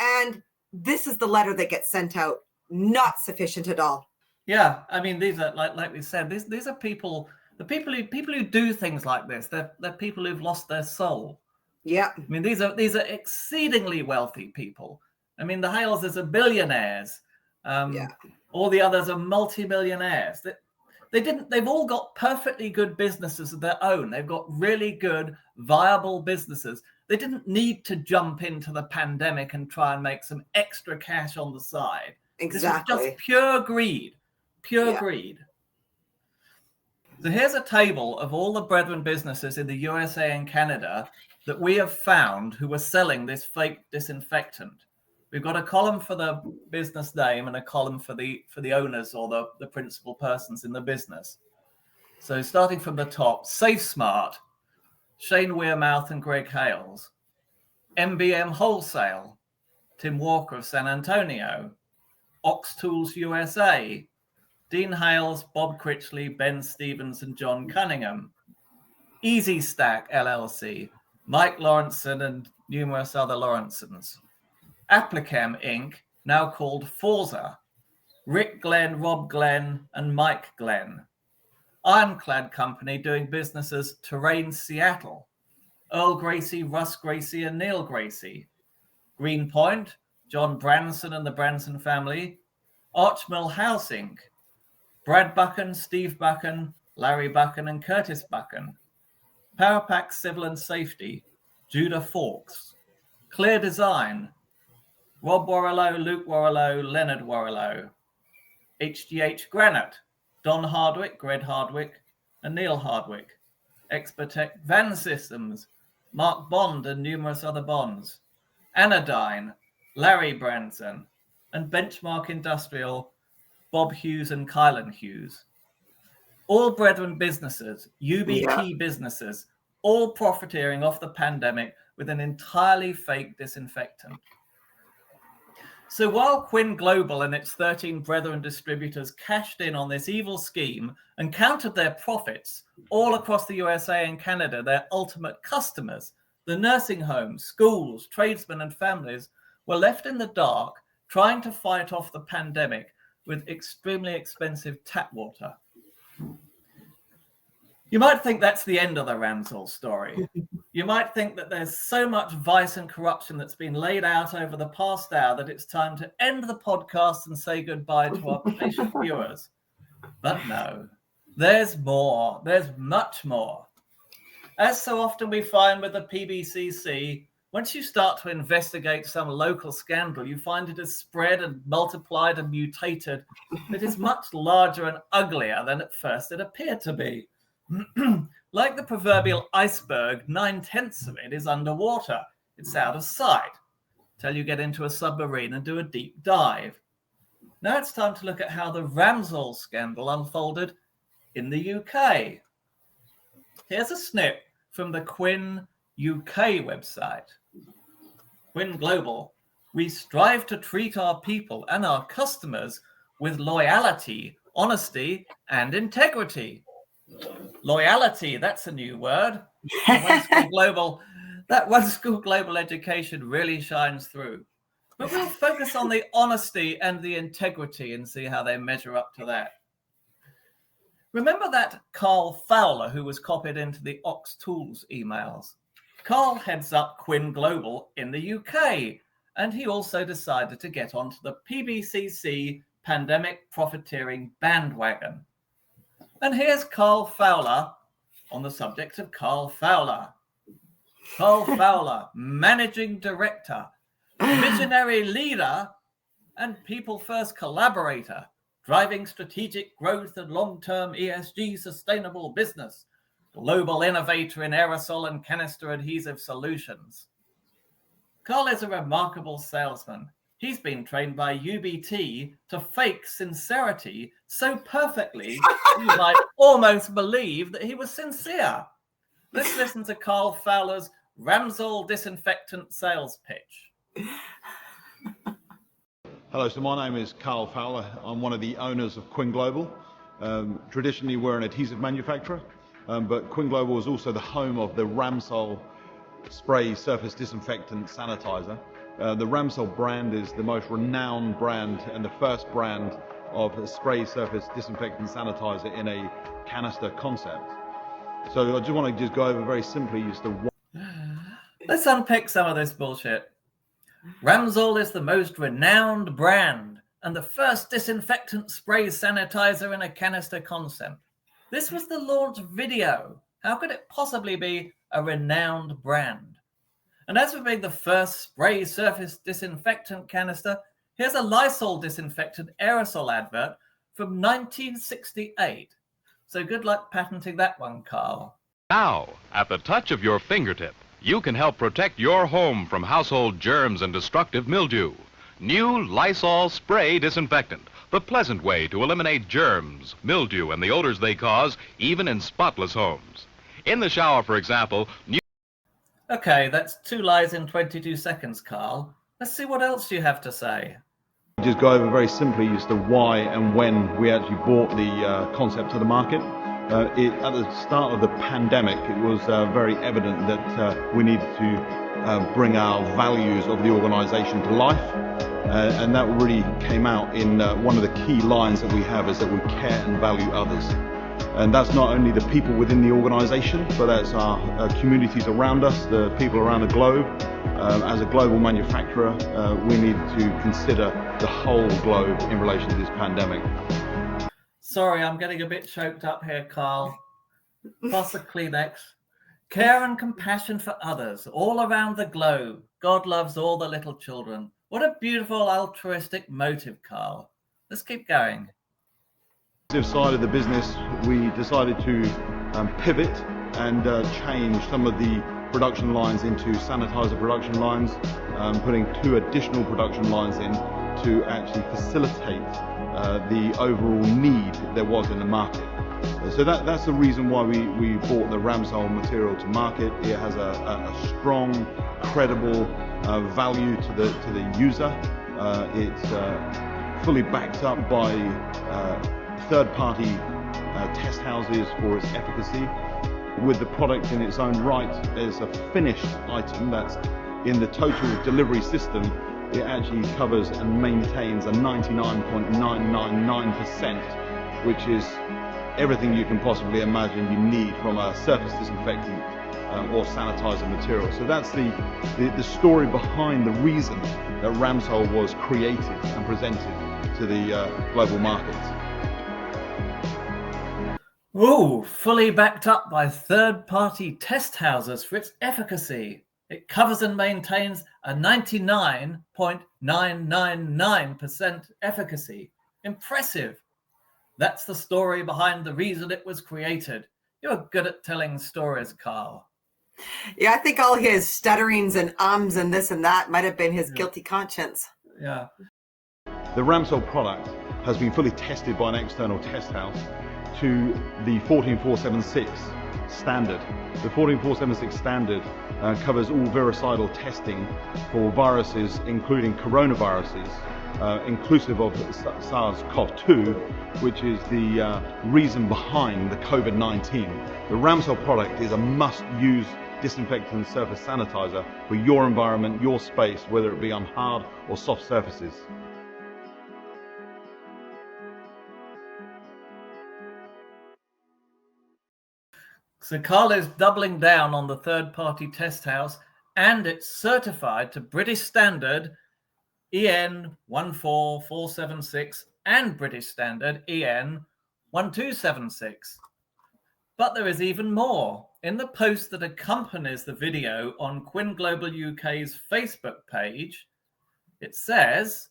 And this is the letter that gets sent out. Not sufficient at all. Yeah. I mean, these are like we said, these are people who do things like this. They're people who've lost their soul. Yeah. I mean, these are exceedingly wealthy people. I mean, the Hales are billionaires. All the others are multimillionaires. They've all got perfectly good businesses of their own. They've got really good, viable businesses. They didn't need to jump into the pandemic and try and make some extra cash on the side. Exactly. This was just pure greed. Greed. So here's a table of all the brethren businesses in the USA and Canada that we have found who were selling this fake disinfectant. We've got a column for the business name and a column for the owners or the principal persons in the business. So starting from the top, Safe Smart, Shane Weirmouth and Greg Hales, MBM Wholesale, Tim Walker of San Antonio, Ox Tools USA, Dean Hales, Bob Critchley, Ben Stevens, and John Cunningham, Easy Stack LLC, Mike Lawrenson and numerous other Lawrensons, Applicam Inc., now called Forza, Rick Glenn, Rob Glenn, and Mike Glenn, Ironclad Company doing business as Terrain Seattle, Earl Gracie, Russ Gracie, and Neil Gracie, Greenpoint, John Branson and the Branson family, Archmill House Inc., Brad Buchan, Steve Buchan, Larry Buchan, and Curtis Buchan, Powerpack Civil and Safety, Judah Forks, Clear Design, Rob Warrilow, Luke Warrilow, Leonard Warrilow, HGH Granite, Don Hardwick, Greg Hardwick, and Neil Hardwick, Expertech Van Systems, Mark Bond and numerous other Bonds, Anodyne, Larry Branson, and Benchmark Industrial, Bob Hughes and Kylan Hughes. All brethren businesses, UBT businesses, all profiteering off the pandemic with an entirely fake disinfectant. So while Quin Global and its 13 brethren distributors cashed in on this evil scheme and counted their profits all across the USA and Canada, their ultimate customers, the nursing homes, schools, tradesmen, and families were left in the dark trying to fight off the pandemic with extremely expensive tap water. You might think that's the end of the Ramsol story. You might think that there's so much vice and corruption that's been laid out over the past hour that it's time to end the podcast and say goodbye to our patient viewers. But no, there's more. There's much more. As so often we find with the PBCC, once you start to investigate some local scandal, you find it has spread and multiplied and mutated. It is much larger and uglier than at first it appeared to be. Like the proverbial iceberg, 9/10 of it is underwater. It's out of sight till you get into a submarine and do a deep dive. Now it's time to look at how the Ramsol scandal unfolded in the UK. Here's a snip from the Quin UK website. Quin Global, we strive to treat our people and our customers with loyalty, honesty, and integrity. Loyalty, that's a new word. That One School Global education really shines through. But we'll focus on the honesty and the integrity and see how they measure up to that. Remember that Carl Fowler who was copied into the Ox Tools emails? Carl heads up Quin Global in the UK, and he also decided to get onto the PBCC pandemic profiteering bandwagon. And here's Carl Fowler on the subject of Carl Fowler. Carl Fowler, managing director, visionary leader, and people first collaborator, driving strategic growth and long-term ESG sustainable business, global innovator in aerosol and canister adhesive solutions. Carl is a remarkable salesman. He's been trained by UBT to fake sincerity so perfectly you might almost believe that he was sincere. Let's listen to Carl Fowler's Ramsol disinfectant sales pitch. Hello, so my name is Carl Fowler. I'm one of the owners of Quin Global. Traditionally, we're an adhesive manufacturer, but Quin Global is also the home of the Ramsol spray surface disinfectant sanitizer. The Ramsol brand is the most renowned brand and the first brand of a spray surface disinfectant sanitizer in a canister concept. So I just want to go over very simply just the... Let's unpick some of this bullshit. Ramsol is the most renowned brand and the first disinfectant spray sanitizer in a canister concept. This was the launch video. How could it possibly be a renowned brand? And as for being the first spray surface disinfectant canister, here's a Lysol disinfectant aerosol advert from 1968. So good luck patenting that one, Carl. Now, at the touch of your fingertip, you can help protect your home from household germs and destructive mildew. New Lysol spray disinfectant, the pleasant way to eliminate germs, mildew, and the odors they cause, even in spotless homes. In the shower, for example, Okay, that's 2 lies in 22 seconds, Carl. Let's see what else you have to say. Just go over very simply as to why and when we actually brought the concept to the market. At the start of the pandemic, it was very evident that we needed to bring our values of the organization to life. And that really came out in one of the key lines that we have is that we care and value others. And that's not only the people within the organization, but that's our communities around us, the people around the globe. As a global manufacturer, we need to consider the whole globe in relation to this pandemic. Sorry, I'm getting a bit choked up here, Carl. Pass the Kleenex. Care and compassion for others all around the globe. God loves all the little children. What a beautiful altruistic motive, Carl. Let's keep going. Side of the business, we decided to pivot and change some of the production lines into sanitizer production lines, putting 2 additional production lines in to actually facilitate the overall need there was in the market. So that's the reason why we brought the Ramsol material to market. It has a strong, credible value to the user. It's fully backed up by third-party test houses for its efficacy. With the product in its own right as a finished item that's in the total delivery system, it actually covers and maintains a 99.999%, which is everything you can possibly imagine you need from a surface disinfectant or sanitizer material. So that's the story behind the reason that Ramsol was created and presented to the global markets. Ooh, fully backed up by third-party test houses for its efficacy. It covers and maintains a 99.999% efficacy. Impressive. That's the story behind the reason it was created. You're good at telling stories, Carl. Yeah, I think all his stutterings and ums and this and that might have been his guilty conscience. Yeah. The Ramsol product has been fully tested by an external test house to the 14476 standard. The 14476 standard covers all virucidal testing for viruses, including coronaviruses, inclusive of SARS-CoV-2, which is the reason behind the COVID-19. The Ramsol product is a must-use disinfectant surface sanitizer for your environment, your space, whether it be on hard or soft surfaces. So Carl is doubling down on the third-party test house, and it's certified to British Standard EN 14476 and British Standard EN 1276. But there is even more. In the post that accompanies the video on Quin Global UK's Facebook page, it says,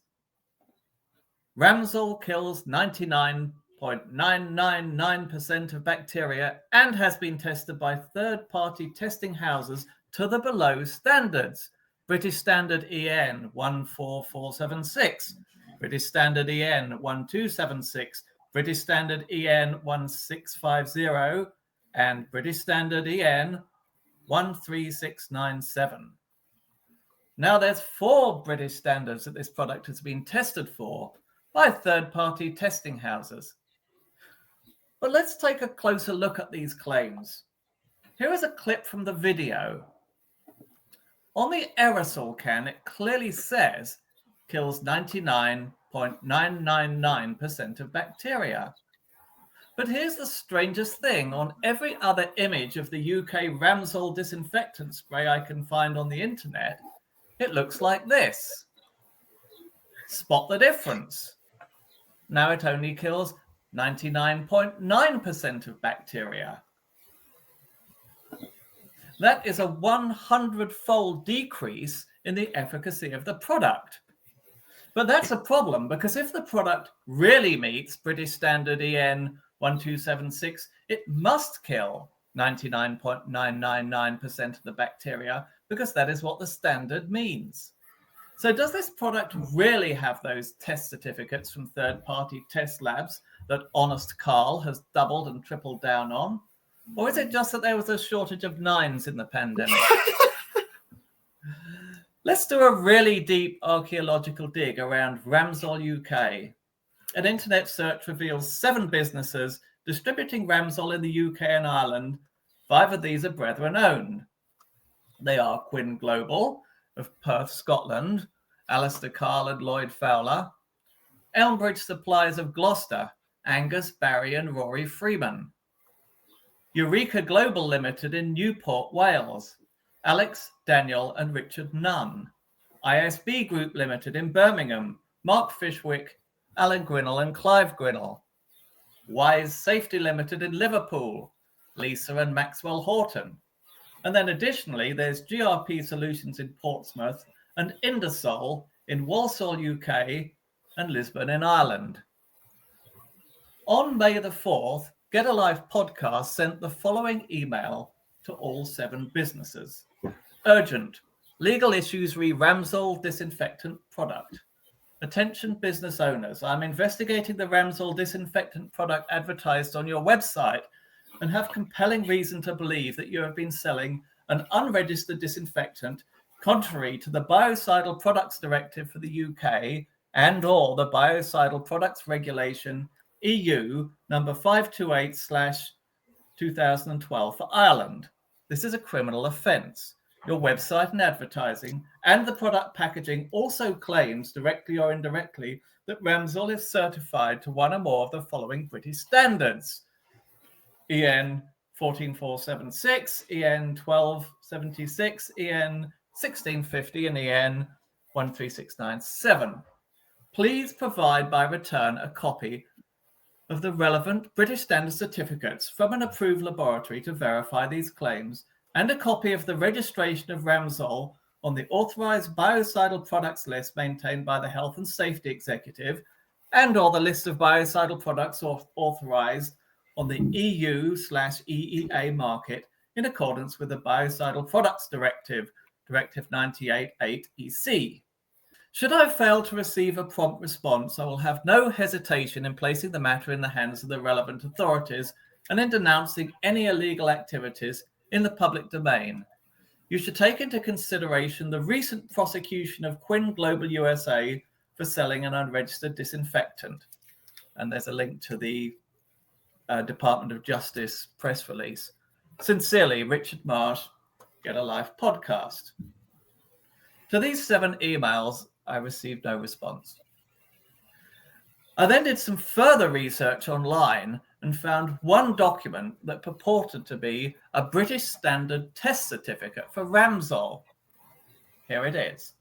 Ramsol kills 99.999% of bacteria and has been tested by third-party testing houses to the below standards. British Standard EN 14476, British Standard EN 1276, British Standard EN 1650, and British Standard EN 13697. Now there's 4 British standards that this product has been tested for by third-party testing houses. But let's take a closer look at these claims. Here is a clip from the video. On the aerosol can, it clearly says kills 99.999% of bacteria. But here's the strangest thing. On every other image of the UK Ramsol disinfectant spray I can find on the internet, it looks like this. Spot the difference. Now it only kills 99.9% of bacteria. That is a 100-fold decrease in the efficacy of the product. But that's a problem, because if the product really meets British Standard EN 1276, it must kill 99.999% of the bacteria, because that is what the standard means. So does this product really have those test certificates from third-party test labs that honest Carl has doubled and tripled down on? Or is it just that there was a shortage of 9s in the pandemic? Let's do a really deep archaeological dig around Ramsol UK. An internet search reveals 7 businesses distributing Ramsol in the UK and Ireland. 5 of these are brethren-owned. They are Quin Global of Perth, Scotland, Alistair Carl and Lloyd Fowler, Elmbridge Supplies of Gloucester, Angus, Barry and Rory Freeman, Eureka Global Limited in Newport, Wales, Alex, Daniel and Richard Nunn, ISB Group Limited in Birmingham, Mark Fishwick, Alan Grinnell and Clive Grinnell, Wise Safety Limited in Liverpool, Lisa and Maxwell Horton. And then additionally, there's GRP Solutions in Portsmouth and Indersol in Walsall, UK and Lisbon in Ireland. On May the 4th, Get a Life podcast sent the following email to all 7 businesses. Urgent. Legal issues re Ramsol disinfectant product. Attention business owners. I'm investigating the Ramsol disinfectant product advertised on your website and have compelling reason to believe that you have been selling an unregistered disinfectant contrary to the Biocidal Products Directive for the UK and or the Biocidal Products Regulation EU number 528/2012 for Ireland. This is a criminal offence. Your website and advertising and the product packaging also claims, directly or indirectly, that Ramsol is certified to one or more of the following British standards: EN 14476, EN 1276, EN 1650, and EN 13697. Please provide by return a copy of the relevant British standard certificates from an approved laboratory to verify these claims, and a copy of the registration of Ramsol on the authorized biocidal products list maintained by the Health and Safety Executive, and or the list of biocidal products authorized on the EU/EEA market in accordance with the Biocidal Products Directive, Directive 98/8 EC. Should I fail to receive a prompt response, I will have no hesitation in placing the matter in the hands of the relevant authorities and in denouncing any illegal activities in the public domain. You should take into consideration the recent prosecution of Quin Global USA for selling an unregistered disinfectant. And there's a link to the Department of Justice press release. Sincerely, Richard Marsh, Get a Life podcast. To these 7 emails, I received no response. I then did some further research online and found one document that purported to be a British standard test certificate for Ramsol. Here it is.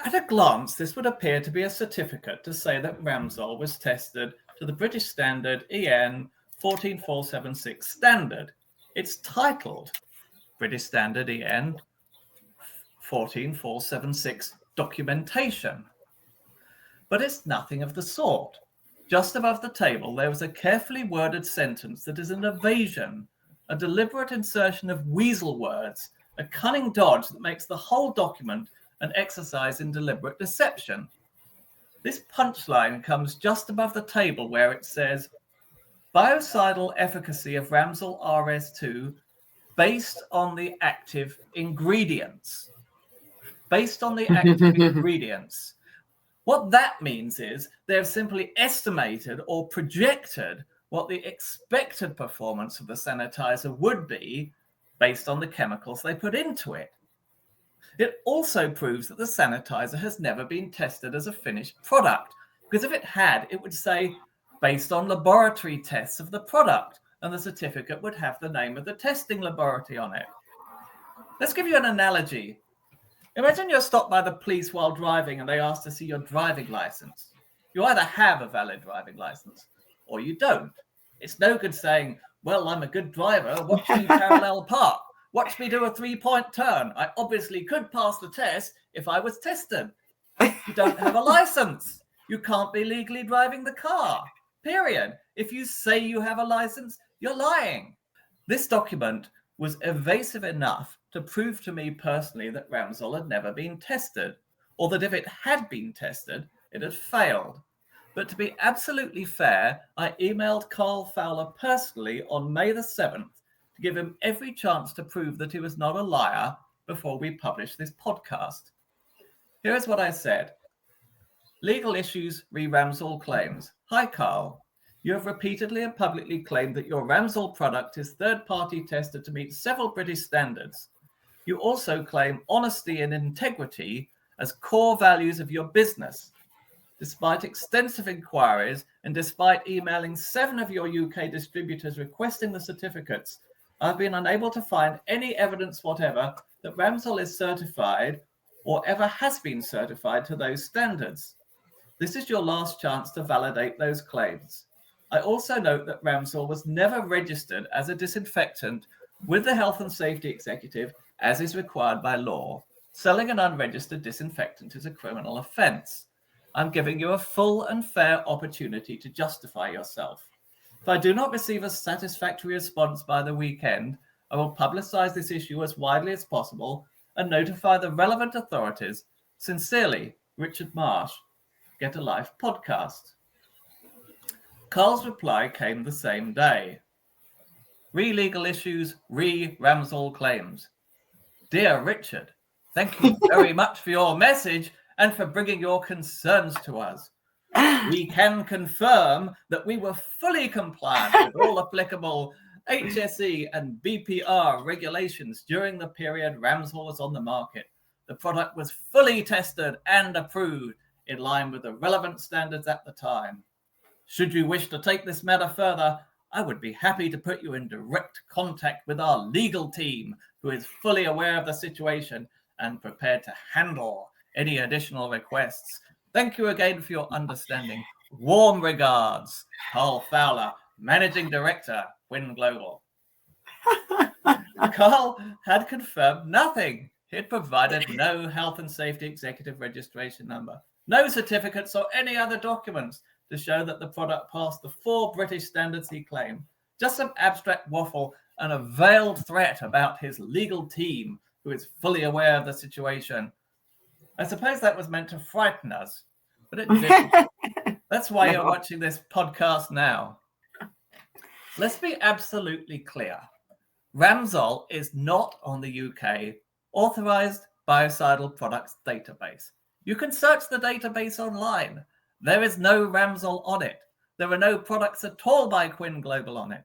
At a glance, this would appear to be a certificate to say that Ramsol was tested to the British standard EN 14476 standard. It's titled British Standard EN 14476 documentation. But it's nothing of the sort. Just above the table, there was a carefully worded sentence that is an evasion, a deliberate insertion of weasel words, a cunning dodge that makes the whole document an exercise in deliberate deception. This punchline comes just above the table where it says, biocidal efficacy of Ramsol RS2 based on the active ingredients. Based on the active ingredients. What that means is they've simply estimated or projected what the expected performance of the sanitizer would be based on the chemicals they put into it. It also proves that the sanitizer has never been tested as a finished product, because if it had, it would say, based on laboratory tests of the product, and the certificate would have the name of the testing laboratory on it. Let's give you an analogy. Imagine you're stopped by the police while driving and they ask to see your driving license. You either have a valid driving license or you don't. It's no good saying, well, I'm a good driver, watch me parallel park, watch me do a 3-point turn. I obviously could pass the test if I was tested. You don't have a license. You can't be legally driving the car, period. If you say you have a license, you're lying. This document was evasive enough to prove to me personally that Ramsol had never been tested, or that if it had been tested, it had failed. But to be absolutely fair, I emailed Carl Fowler personally on May the 7th to give him every chance to prove that he was not a liar before we published this podcast. Here is what I said. Legal issues re Ramsol claims. Hi, Carl. You have repeatedly and publicly claimed that your Ramsol product is third-party tested to meet several British standards. You also claim honesty and integrity as core values of your business. Despite extensive inquiries and despite emailing 7 of your UK distributors requesting the certificates, I've been unable to find any evidence whatever that Ramsol is certified or ever has been certified to those standards. This is your last chance to validate those claims. I also note that Ramsol was never registered as a disinfectant with the Health and Safety Executive as is required by law. Selling an unregistered disinfectant is a criminal offence. I'm giving you a full and fair opportunity to justify yourself. If I do not receive a satisfactory response by the weekend, I will publicise this issue as widely as possible and notify the relevant authorities. Sincerely, Richard Marsh, Get a Life Podcast. Carl's reply came the same day. Re-legal issues, re-Ramsol claims. Dear Richard, thank you very much for your message and for bringing your concerns to us. We can confirm that we were fully compliant with all applicable HSE and BPR regulations during the period Ramsol was on the market. The product was fully tested and approved in line with the relevant standards at the time. Should you wish to take this matter further, I would be happy to put you in direct contact with our legal team, who is fully aware of the situation and prepared to handle any additional requests. Thank you again for your understanding. Warm regards, Carl Fowler, Managing Director, Quin Global. Carl had confirmed nothing. He had provided no Health and Safety Executive registration number, no certificates or any other documents to show that the product passed the 4 British standards he claimed. Just some abstract waffle and a veiled threat about his legal team, who is fully aware of the situation. I suppose that was meant to frighten us, but it didn't. That's why you're watching this podcast now. Let's be absolutely clear. Ramsol is not on the UK authorized biocidal products database. You can search the database online. There is no Ramsol on it. There are no products at all by Quin Global on it.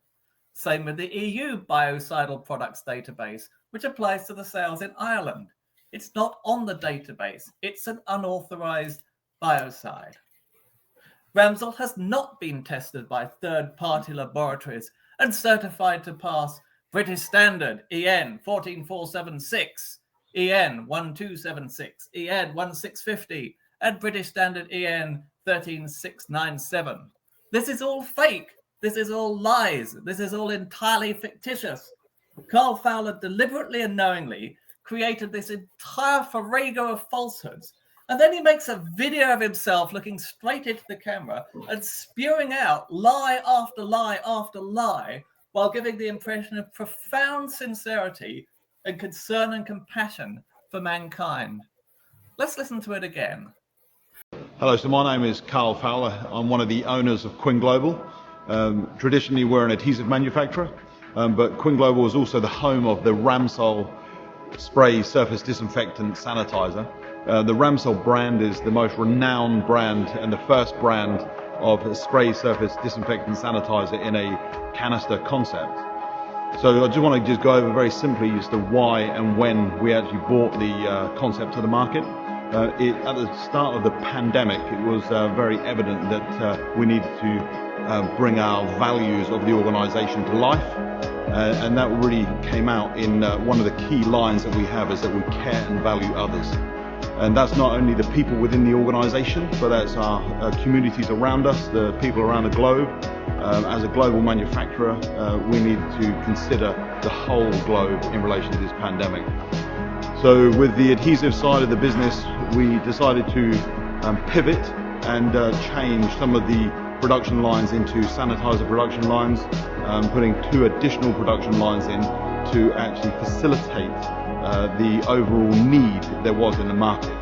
Same with the EU biocidal products database, which applies to the sales in Ireland. It's not on the database. It's an unauthorized biocide. Ramsol has not been tested by third-party laboratories and certified to pass British Standard EN 14476, EN 1276, EN 1650, and British Standard EN 13697. This is all fake. This is all lies. This is all entirely fictitious. Carl Fowler deliberately and knowingly created this entire farrago of falsehoods. And then he makes a video of himself looking straight into the camera and spewing out lie after lie after lie while giving the impression of profound sincerity and concern and compassion for mankind. Let's listen to it again. Hello, so my name is Carl Fowler. I'm one of the owners of Quin Global. Traditionally, we're an adhesive manufacturer, but Quin Global is also the home of the Ramsol spray surface disinfectant sanitizer. The Ramsol brand is the most renowned brand and the first brand of a spray surface disinfectant sanitizer in a canister concept. So I just want to go over very simply as to why and when we actually brought the concept to the market. At the start of the pandemic, it was very evident that we needed to bring our values of the organisation to life, and that really came out in one of the key lines that we have is that we care and value others. And that's not only the people within the organisation, but that's our communities around us, the people around the globe. As a global manufacturer, we need to consider the whole globe in relation to this pandemic. So with the adhesive side of the business, we decided to pivot and change some of the production lines into sanitizer production lines, putting 2 additional production lines in to actually facilitate the overall need there was in the market.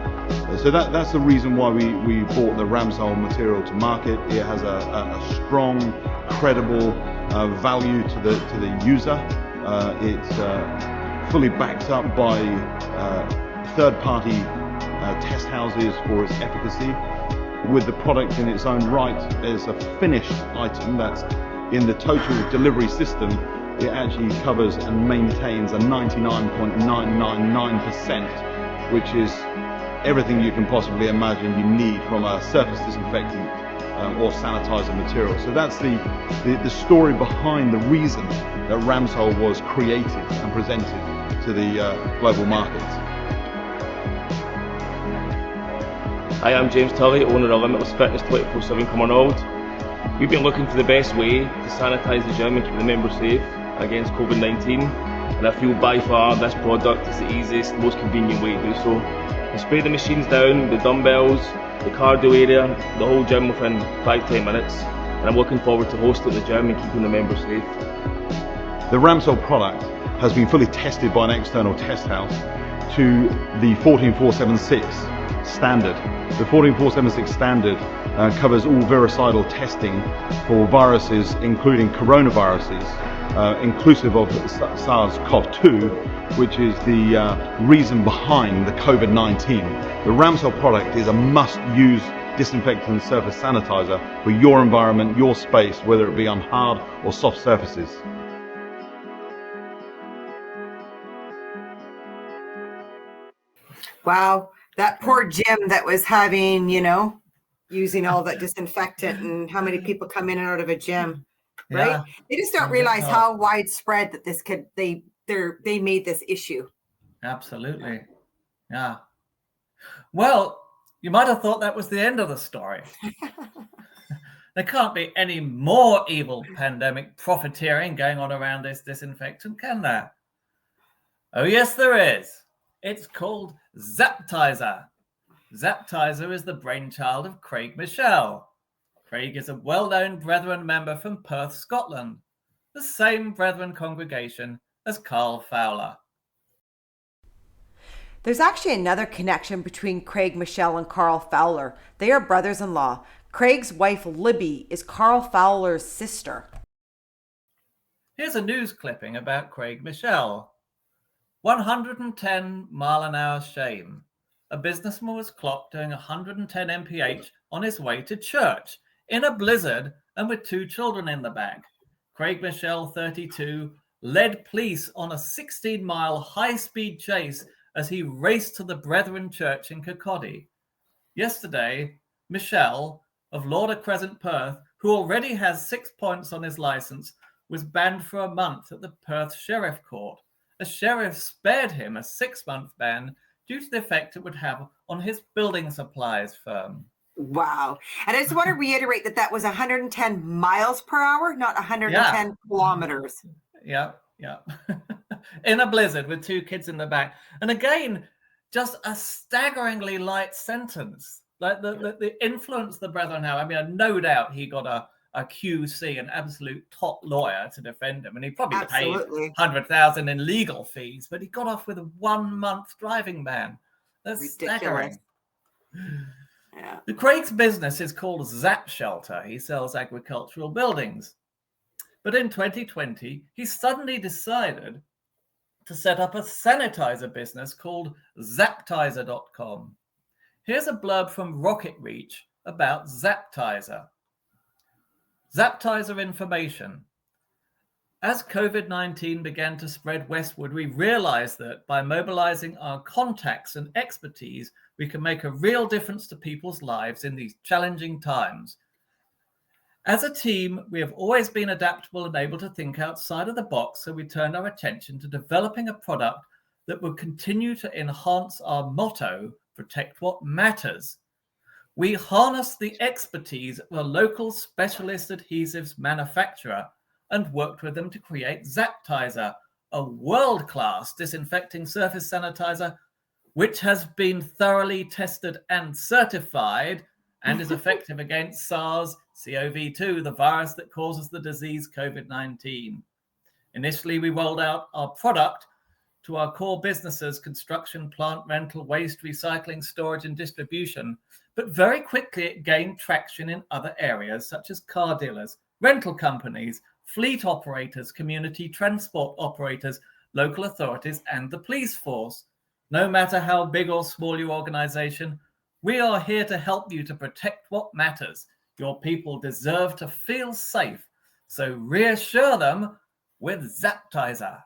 So that's the reason why we brought the Ramsol material to market. It has a strong, credible value to the user. It's fully backed up by third-party test houses for its efficacy. With the product in its own right as a finished item that's in the total delivery system, it actually covers and maintains a 99.999%, which is everything you can possibly imagine you need from a surface disinfectant or sanitizer material. So that's the story behind the reason that Ramsol was created and presented to the global market. Hi, I'm James Tully, owner of Limitless Fitness 24/7 Cumbernauld. We've been looking for the best way to sanitise the gym and keep the members safe against COVID-19, and I feel by far this product is the easiest, most convenient way to do so. You spray the machines down, the dumbbells, the cardio area, the whole gym within 5-10 minutes, and I'm looking forward to hosting the gym and keeping the members safe. The Ramsol product has been fully tested by an external test house to the 14476 standard. The 14476 standard covers all virucidal testing for viruses, including coronaviruses, inclusive of SARS-CoV-2, which is the reason behind the COVID-19. The Ramsol product is a must-use disinfectant surface sanitizer for your environment, your space, whether it be on hard or soft surfaces. Wow, that poor gym that was having, using all that disinfectant, and how many people come in and out of a gym, right? Yeah. They just don't realize how widespread that this could, they made this issue. Absolutely. Yeah. Well, you might have thought that was the end of the story. There can't be any more evil pandemic profiteering going on around this disinfectant, can there? Oh, yes, there is. It's called Zapptizer. Zapptizer is the brainchild of Craig Michel. Craig is a well-known Brethren member from Perth, Scotland, the same Brethren congregation as Carl Fowler. There's actually another connection between Craig Michel and Carl Fowler. They are brothers-in-law. Craig's wife, Libby, is Carl Fowler's sister. Here's a news clipping about Craig Michel. 110-mile-an-hour shame. A businessman was clocked doing 110 mph on his way to church in a blizzard and with 2 children in the back. Craig Michel, 32, led police on a 16-mile high-speed chase as he raced to the Brethren Church in Kirkcaldy. Yesterday, Michel of Lauder Crescent, Perth, who already has 6 points on his license, was banned for a month at the Perth Sheriff Court. A sheriff spared him a 6-month ban due to the effect it would have on his building supplies firm. Wow. And I just want to reiterate that was 110 miles per hour, not 110 kilometers. Yeah. In a blizzard with 2 kids in the back. And again, just a staggeringly light sentence. Like the influence the Brethren have. I mean, no doubt he got a QC, an absolute top lawyer to defend him. And he probably paid $100,000 in legal fees, but he got off with a 1-month driving ban. That's ridiculous. Staggering. Yeah. The Craig's business is called Zappshelter. He sells agricultural buildings. But in 2020, he suddenly decided to set up a sanitizer business called Zapptizer.com. Here's a blurb from Rocket Reach about Zapptizer. Zapptizer information. As COVID-19 began to spread westward, we realized that by mobilizing our contacts and expertise, we can make a real difference to people's lives in these challenging times. As a team, we have always been adaptable and able to think outside of the box, so we turned our attention to developing a product that would continue to enhance our motto, protect what matters. We harnessed the expertise of a local specialist adhesives manufacturer and worked with them to create Zapptizer, a world-class disinfecting surface sanitizer, which has been thoroughly tested and certified and is effective against SARS-CoV-2, the virus that causes the disease COVID-19. Initially, we rolled out our product to our core businesses: construction, plant rental, waste, recycling, storage, and distribution. But very quickly, it gained traction in other areas such as car dealers, rental companies, fleet operators, community transport operators, local authorities, and the police force. No matter how big or small your organization, we are here to help you to protect what matters. Your people deserve to feel safe, so reassure them with Zapptizer.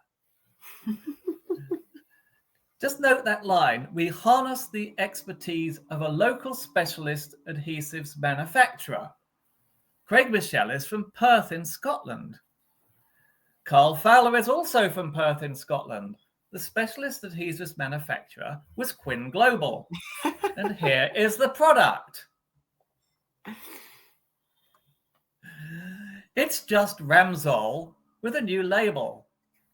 Just note that line: we harness the expertise of a local specialist adhesives manufacturer. Craig Michel is from Perth in Scotland. Carl Fowler is also from Perth in Scotland. The specialist adhesives manufacturer was Quin Global. And here is the product. It's just Ramsol with a new label.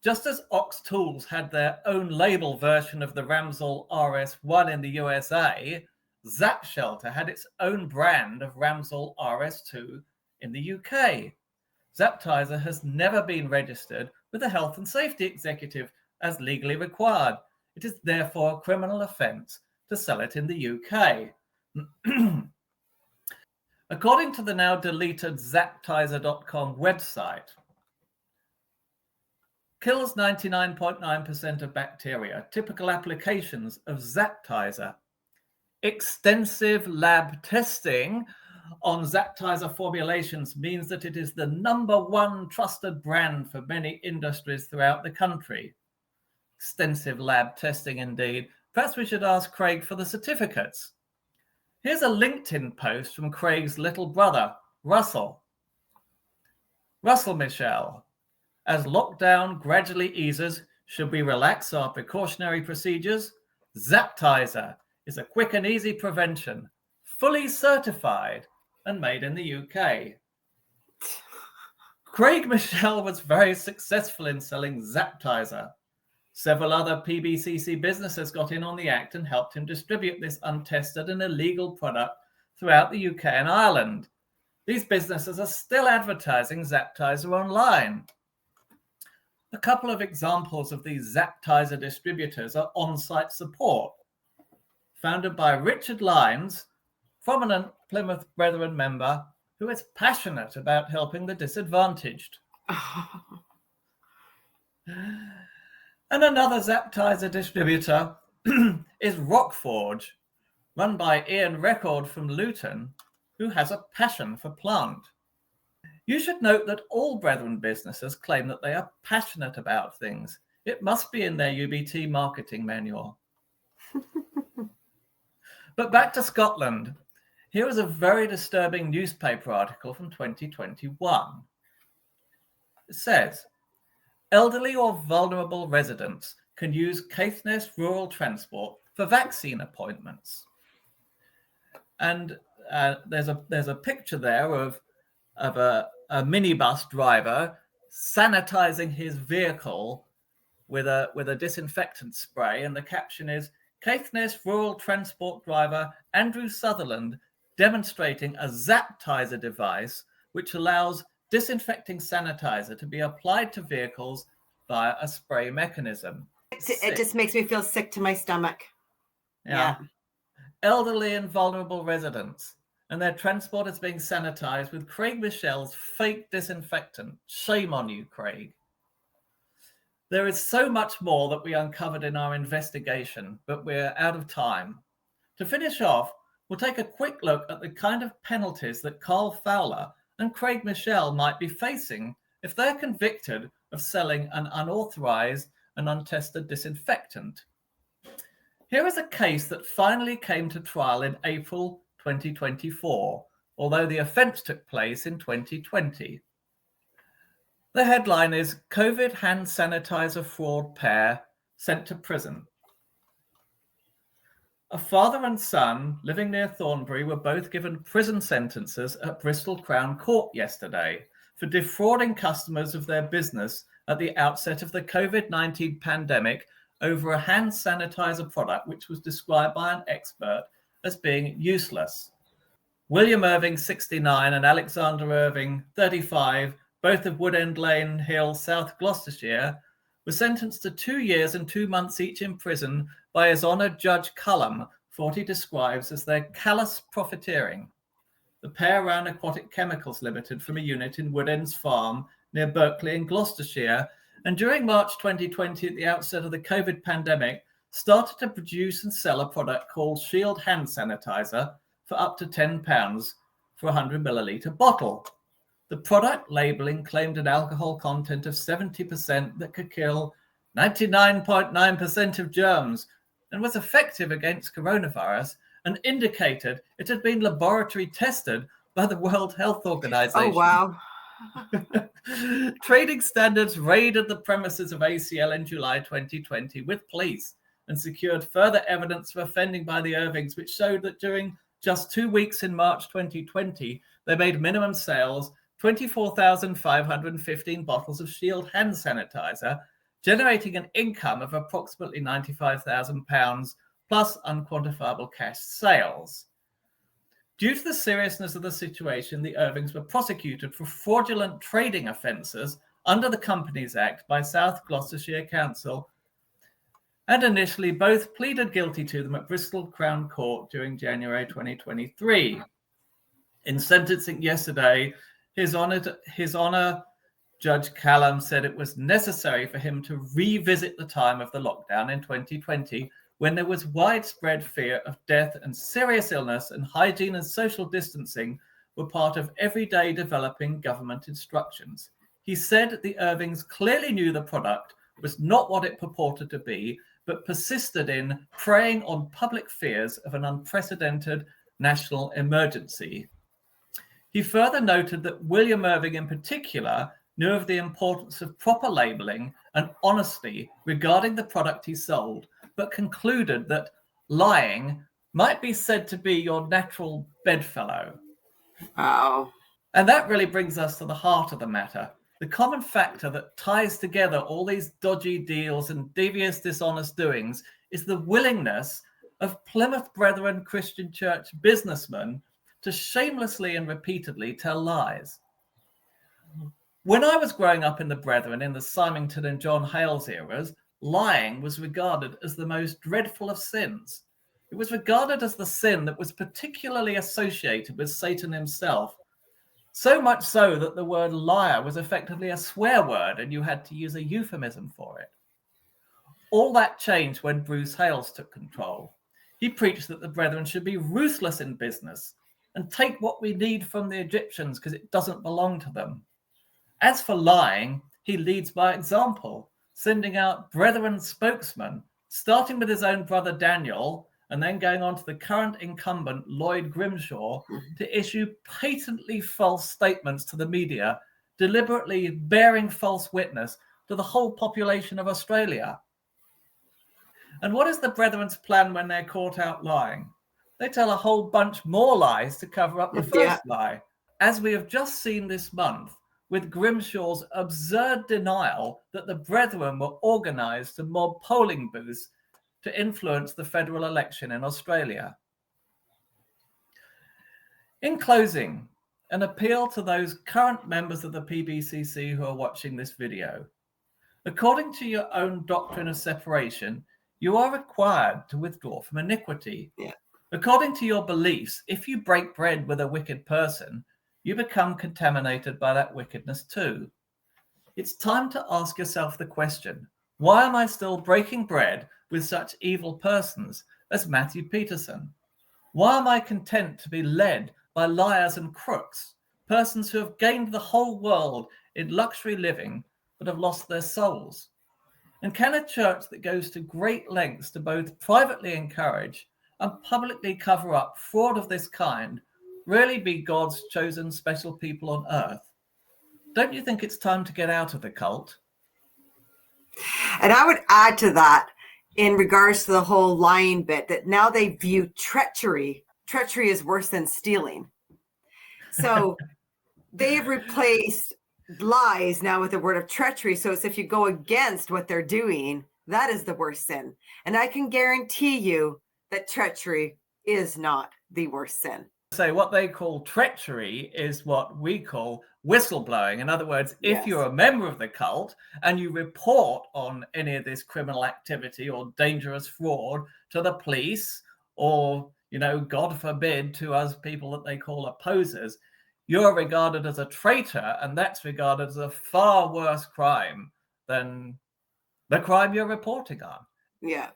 Just as Ox Tools had their own label version of the Ramsol RS1 in the USA, Zappshelter had its own brand of Ramsol RS2 in the UK. Zapptizer has never been registered with the Health and Safety Executive as legally required. It is therefore a criminal offence to sell it in the UK. According to the now deleted Zapptizer.com website, kills 99.9% of bacteria. Typical applications of Zapptizer. Extensive lab testing on Zapptizer formulations means that it is the #1 trusted brand for many industries throughout the country. Extensive lab testing indeed. Perhaps we should ask Craig for the certificates. Here's a LinkedIn post from Craig's little brother, Russell. Russell Michel. As lockdown gradually eases, should we relax our precautionary procedures? Zapptizer is a quick and easy prevention, fully certified and made in the UK. Craig Michel was very successful in selling Zapptizer. Several other PBCC businesses got in on the act and helped him distribute this untested and illegal product throughout the UK and Ireland. These businesses are still advertising Zapptizer online. A couple of examples of these Zapptizer distributors are on-site support, founded by Richard Lyons, prominent Plymouth Brethren member who is passionate about helping the disadvantaged. And another Zapptizer distributor is Rockforge, run by Ian Record from Luton, who has a passion for plant. You should note that all Brethren businesses claim that they are passionate about things. It must be in their UBT marketing manual. But back to Scotland. Here is a very disturbing newspaper article from 2021. It says, elderly or vulnerable residents can use Caithness Rural Transport for vaccine appointments. And there's a picture there of a minibus driver sanitizing his vehicle with a disinfectant spray, and the caption is, Caithness Rural Transport driver Andrew Sutherland demonstrating a Zapptizer device which allows disinfecting sanitizer to be applied to vehicles via a spray mechanism. It just makes me feel sick to my stomach. Yeah. Elderly and vulnerable residents, and their transport is being sanitized with Craig Michel's fake disinfectant. Shame on you, Craig. There is so much more that we uncovered in our investigation, but we're out of time. To finish off, we'll take a quick look at the kind of penalties that Carl Fowler and Craig Michel might be facing if they're convicted of selling an unauthorized and untested disinfectant. Here is a case that finally came to trial in April 2024, although the offence took place in 2020. The headline is COVID hand sanitizer fraud pair sent to prison. A father and son living near Thornbury were both given prison sentences at Bristol Crown Court yesterday for defrauding customers of their business at the outset of the COVID-19 pandemic over a hand sanitizer product which was described by an expert as being useless. William Irving, 69, and Alexander Irving, 35, both of Woodend Lane Hill, South Gloucestershire, were sentenced to 2 years and 2 months each in prison by His Honour Judge Cullum for what he describes as their callous profiteering. The pair ran Aquatic Chemicals Limited from a unit in Woodend's Farm near Berkeley in Gloucestershire, and during March 2020, at the outset of the COVID pandemic, started to produce and sell a product called Shield Hand Sanitizer for up to £10 for a 100 millilitre bottle. The product labelling claimed an alcohol content of 70% that could kill 99.9% of germs and was effective against coronavirus, and indicated it had been laboratory tested by the World Health Organization. Oh, wow. Trading Standards raided the premises of ACL in July 2020 with police and secured further evidence of offending by the Irvings, which showed that during just 2 weeks in March 2020, they made minimum sales 24,515 bottles of Shield hand sanitizer, generating an income of approximately £95,000 plus unquantifiable cash sales. Due to the seriousness of the situation, the Irvings were prosecuted for fraudulent trading offences under the Companies Act by South Gloucestershire Council, and initially both pleaded guilty to them at Bristol Crown Court during January 2023. In sentencing yesterday, His Honour Judge Callum said it was necessary for him to revisit the time of the lockdown in 2020, when there was widespread fear of death and serious illness, and hygiene and social distancing were part of everyday developing government instructions. He said the Irvings clearly knew the product was not what it purported to be, but persisted in preying on public fears of an unprecedented national emergency. He further noted that William Irving in particular knew of the importance of proper labelling and honesty regarding the product he sold, but concluded that lying might be said to be your natural bedfellow. Wow. And that really brings us to the heart of the matter. The common factor that ties together all these dodgy deals and devious, dishonest doings is the willingness of Plymouth Brethren Christian Church businessmen to shamelessly and repeatedly tell lies. When I was growing up in the Brethren in the Symington and John Hales eras, lying was regarded as the most dreadful of sins. It was regarded as the sin that was particularly associated with Satan himself, so much so that the word liar was effectively a swear word and you had to use a euphemism for it. All that changed when Bruce Hales took control. He preached that the Brethren should be ruthless in business and take what we need from the Egyptians because it doesn't belong to them. As for lying, he leads by example, sending out Brethren spokesmen, starting with his own brother Daniel, and then going on to the current incumbent Lloyd Grimshaw, to issue patently false statements to the media, deliberately bearing false witness to the whole population of Australia. And what is the Brethren's plan when they're caught out lying? They tell a whole bunch more lies to cover up the first lie, as we have just seen this month with Grimshaw's absurd denial that the Brethren were organised to mob polling booths to influence the federal election in Australia. In closing, an appeal to those current members of the PBCC who are watching this video. According to your own doctrine of separation, you are required to withdraw from iniquity. According to your beliefs, if you break bread with a wicked person, you become contaminated by that wickedness too. It's time to ask yourself the question, why am I still breaking bread with such evil persons as Matthew Petersen? Why am I content to be led by liars and crooks, persons who have gained the whole world in luxury living but have lost their souls? And can a church that goes to great lengths to both privately encourage and publicly cover up fraud of this kind really be God's chosen special people on earth? Don't you think it's time to get out of the cult? And I would add to that in regards to the whole lying bit, that now they view treachery. Treachery is worse than stealing. So they've replaced lies now with the word of treachery. So it's if you go against what they're doing, that is the worst sin. And I can guarantee you that treachery is not the worst sin. say what they call treachery is what we call whistleblowing. In other words, if you're a member of the cult and you report on any of this criminal activity or dangerous fraud to the police, or, you know, God forbid, to us people that they call opposers, you're regarded as a traitor, and that's regarded as a far worse crime than the crime you're reporting on. Yeah.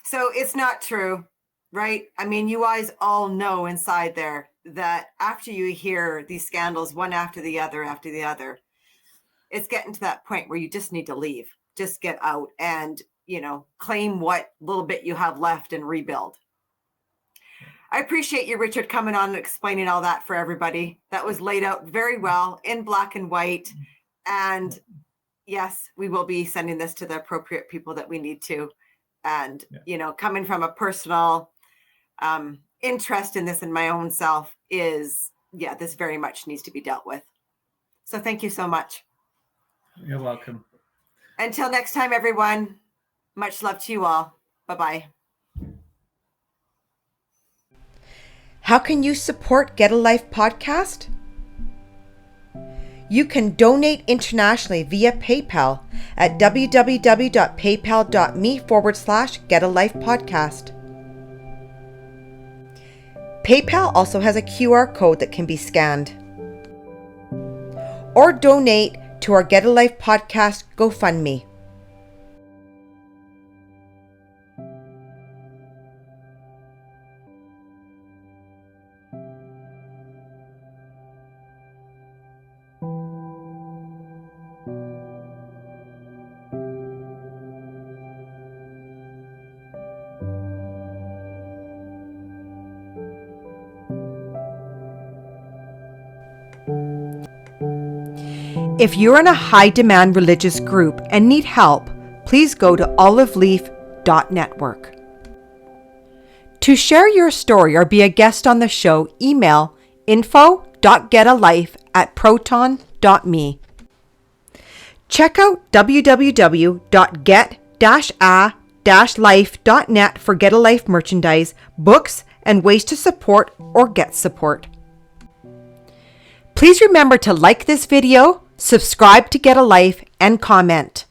So it's not true, right? I mean, you guys all know inside there that after you hear these scandals, one after the other, it's getting to that point where you just need to leave, just get out and, you know, claim what little bit you have left and rebuild. I appreciate you, Richard, coming on and explaining all that for everybody. That was laid out very well in black and white. And yes, we will be sending this to the appropriate people that we need to. And, you know, coming from a personal interest in this in my own self is, this very much needs to be dealt with. So thank you so much. You're welcome. Until next time, everyone, much love to you all. Bye-bye. How can you support Get a Life podcast? You can donate internationally via PayPal at www.paypal.me/getalifepodcast. PayPal also has a QR code that can be scanned. Or donate to our Get a Life podcast GoFundMe. If you're in a high-demand religious group and need help, please go to oliveleaf.network. To share your story or be a guest on the show, email info.getalife@proton.me. Check out www.get-a-life.net for Get a Life merchandise, books, and ways to support or get support. Please remember to like this video, subscribe to Get a Life, and comment.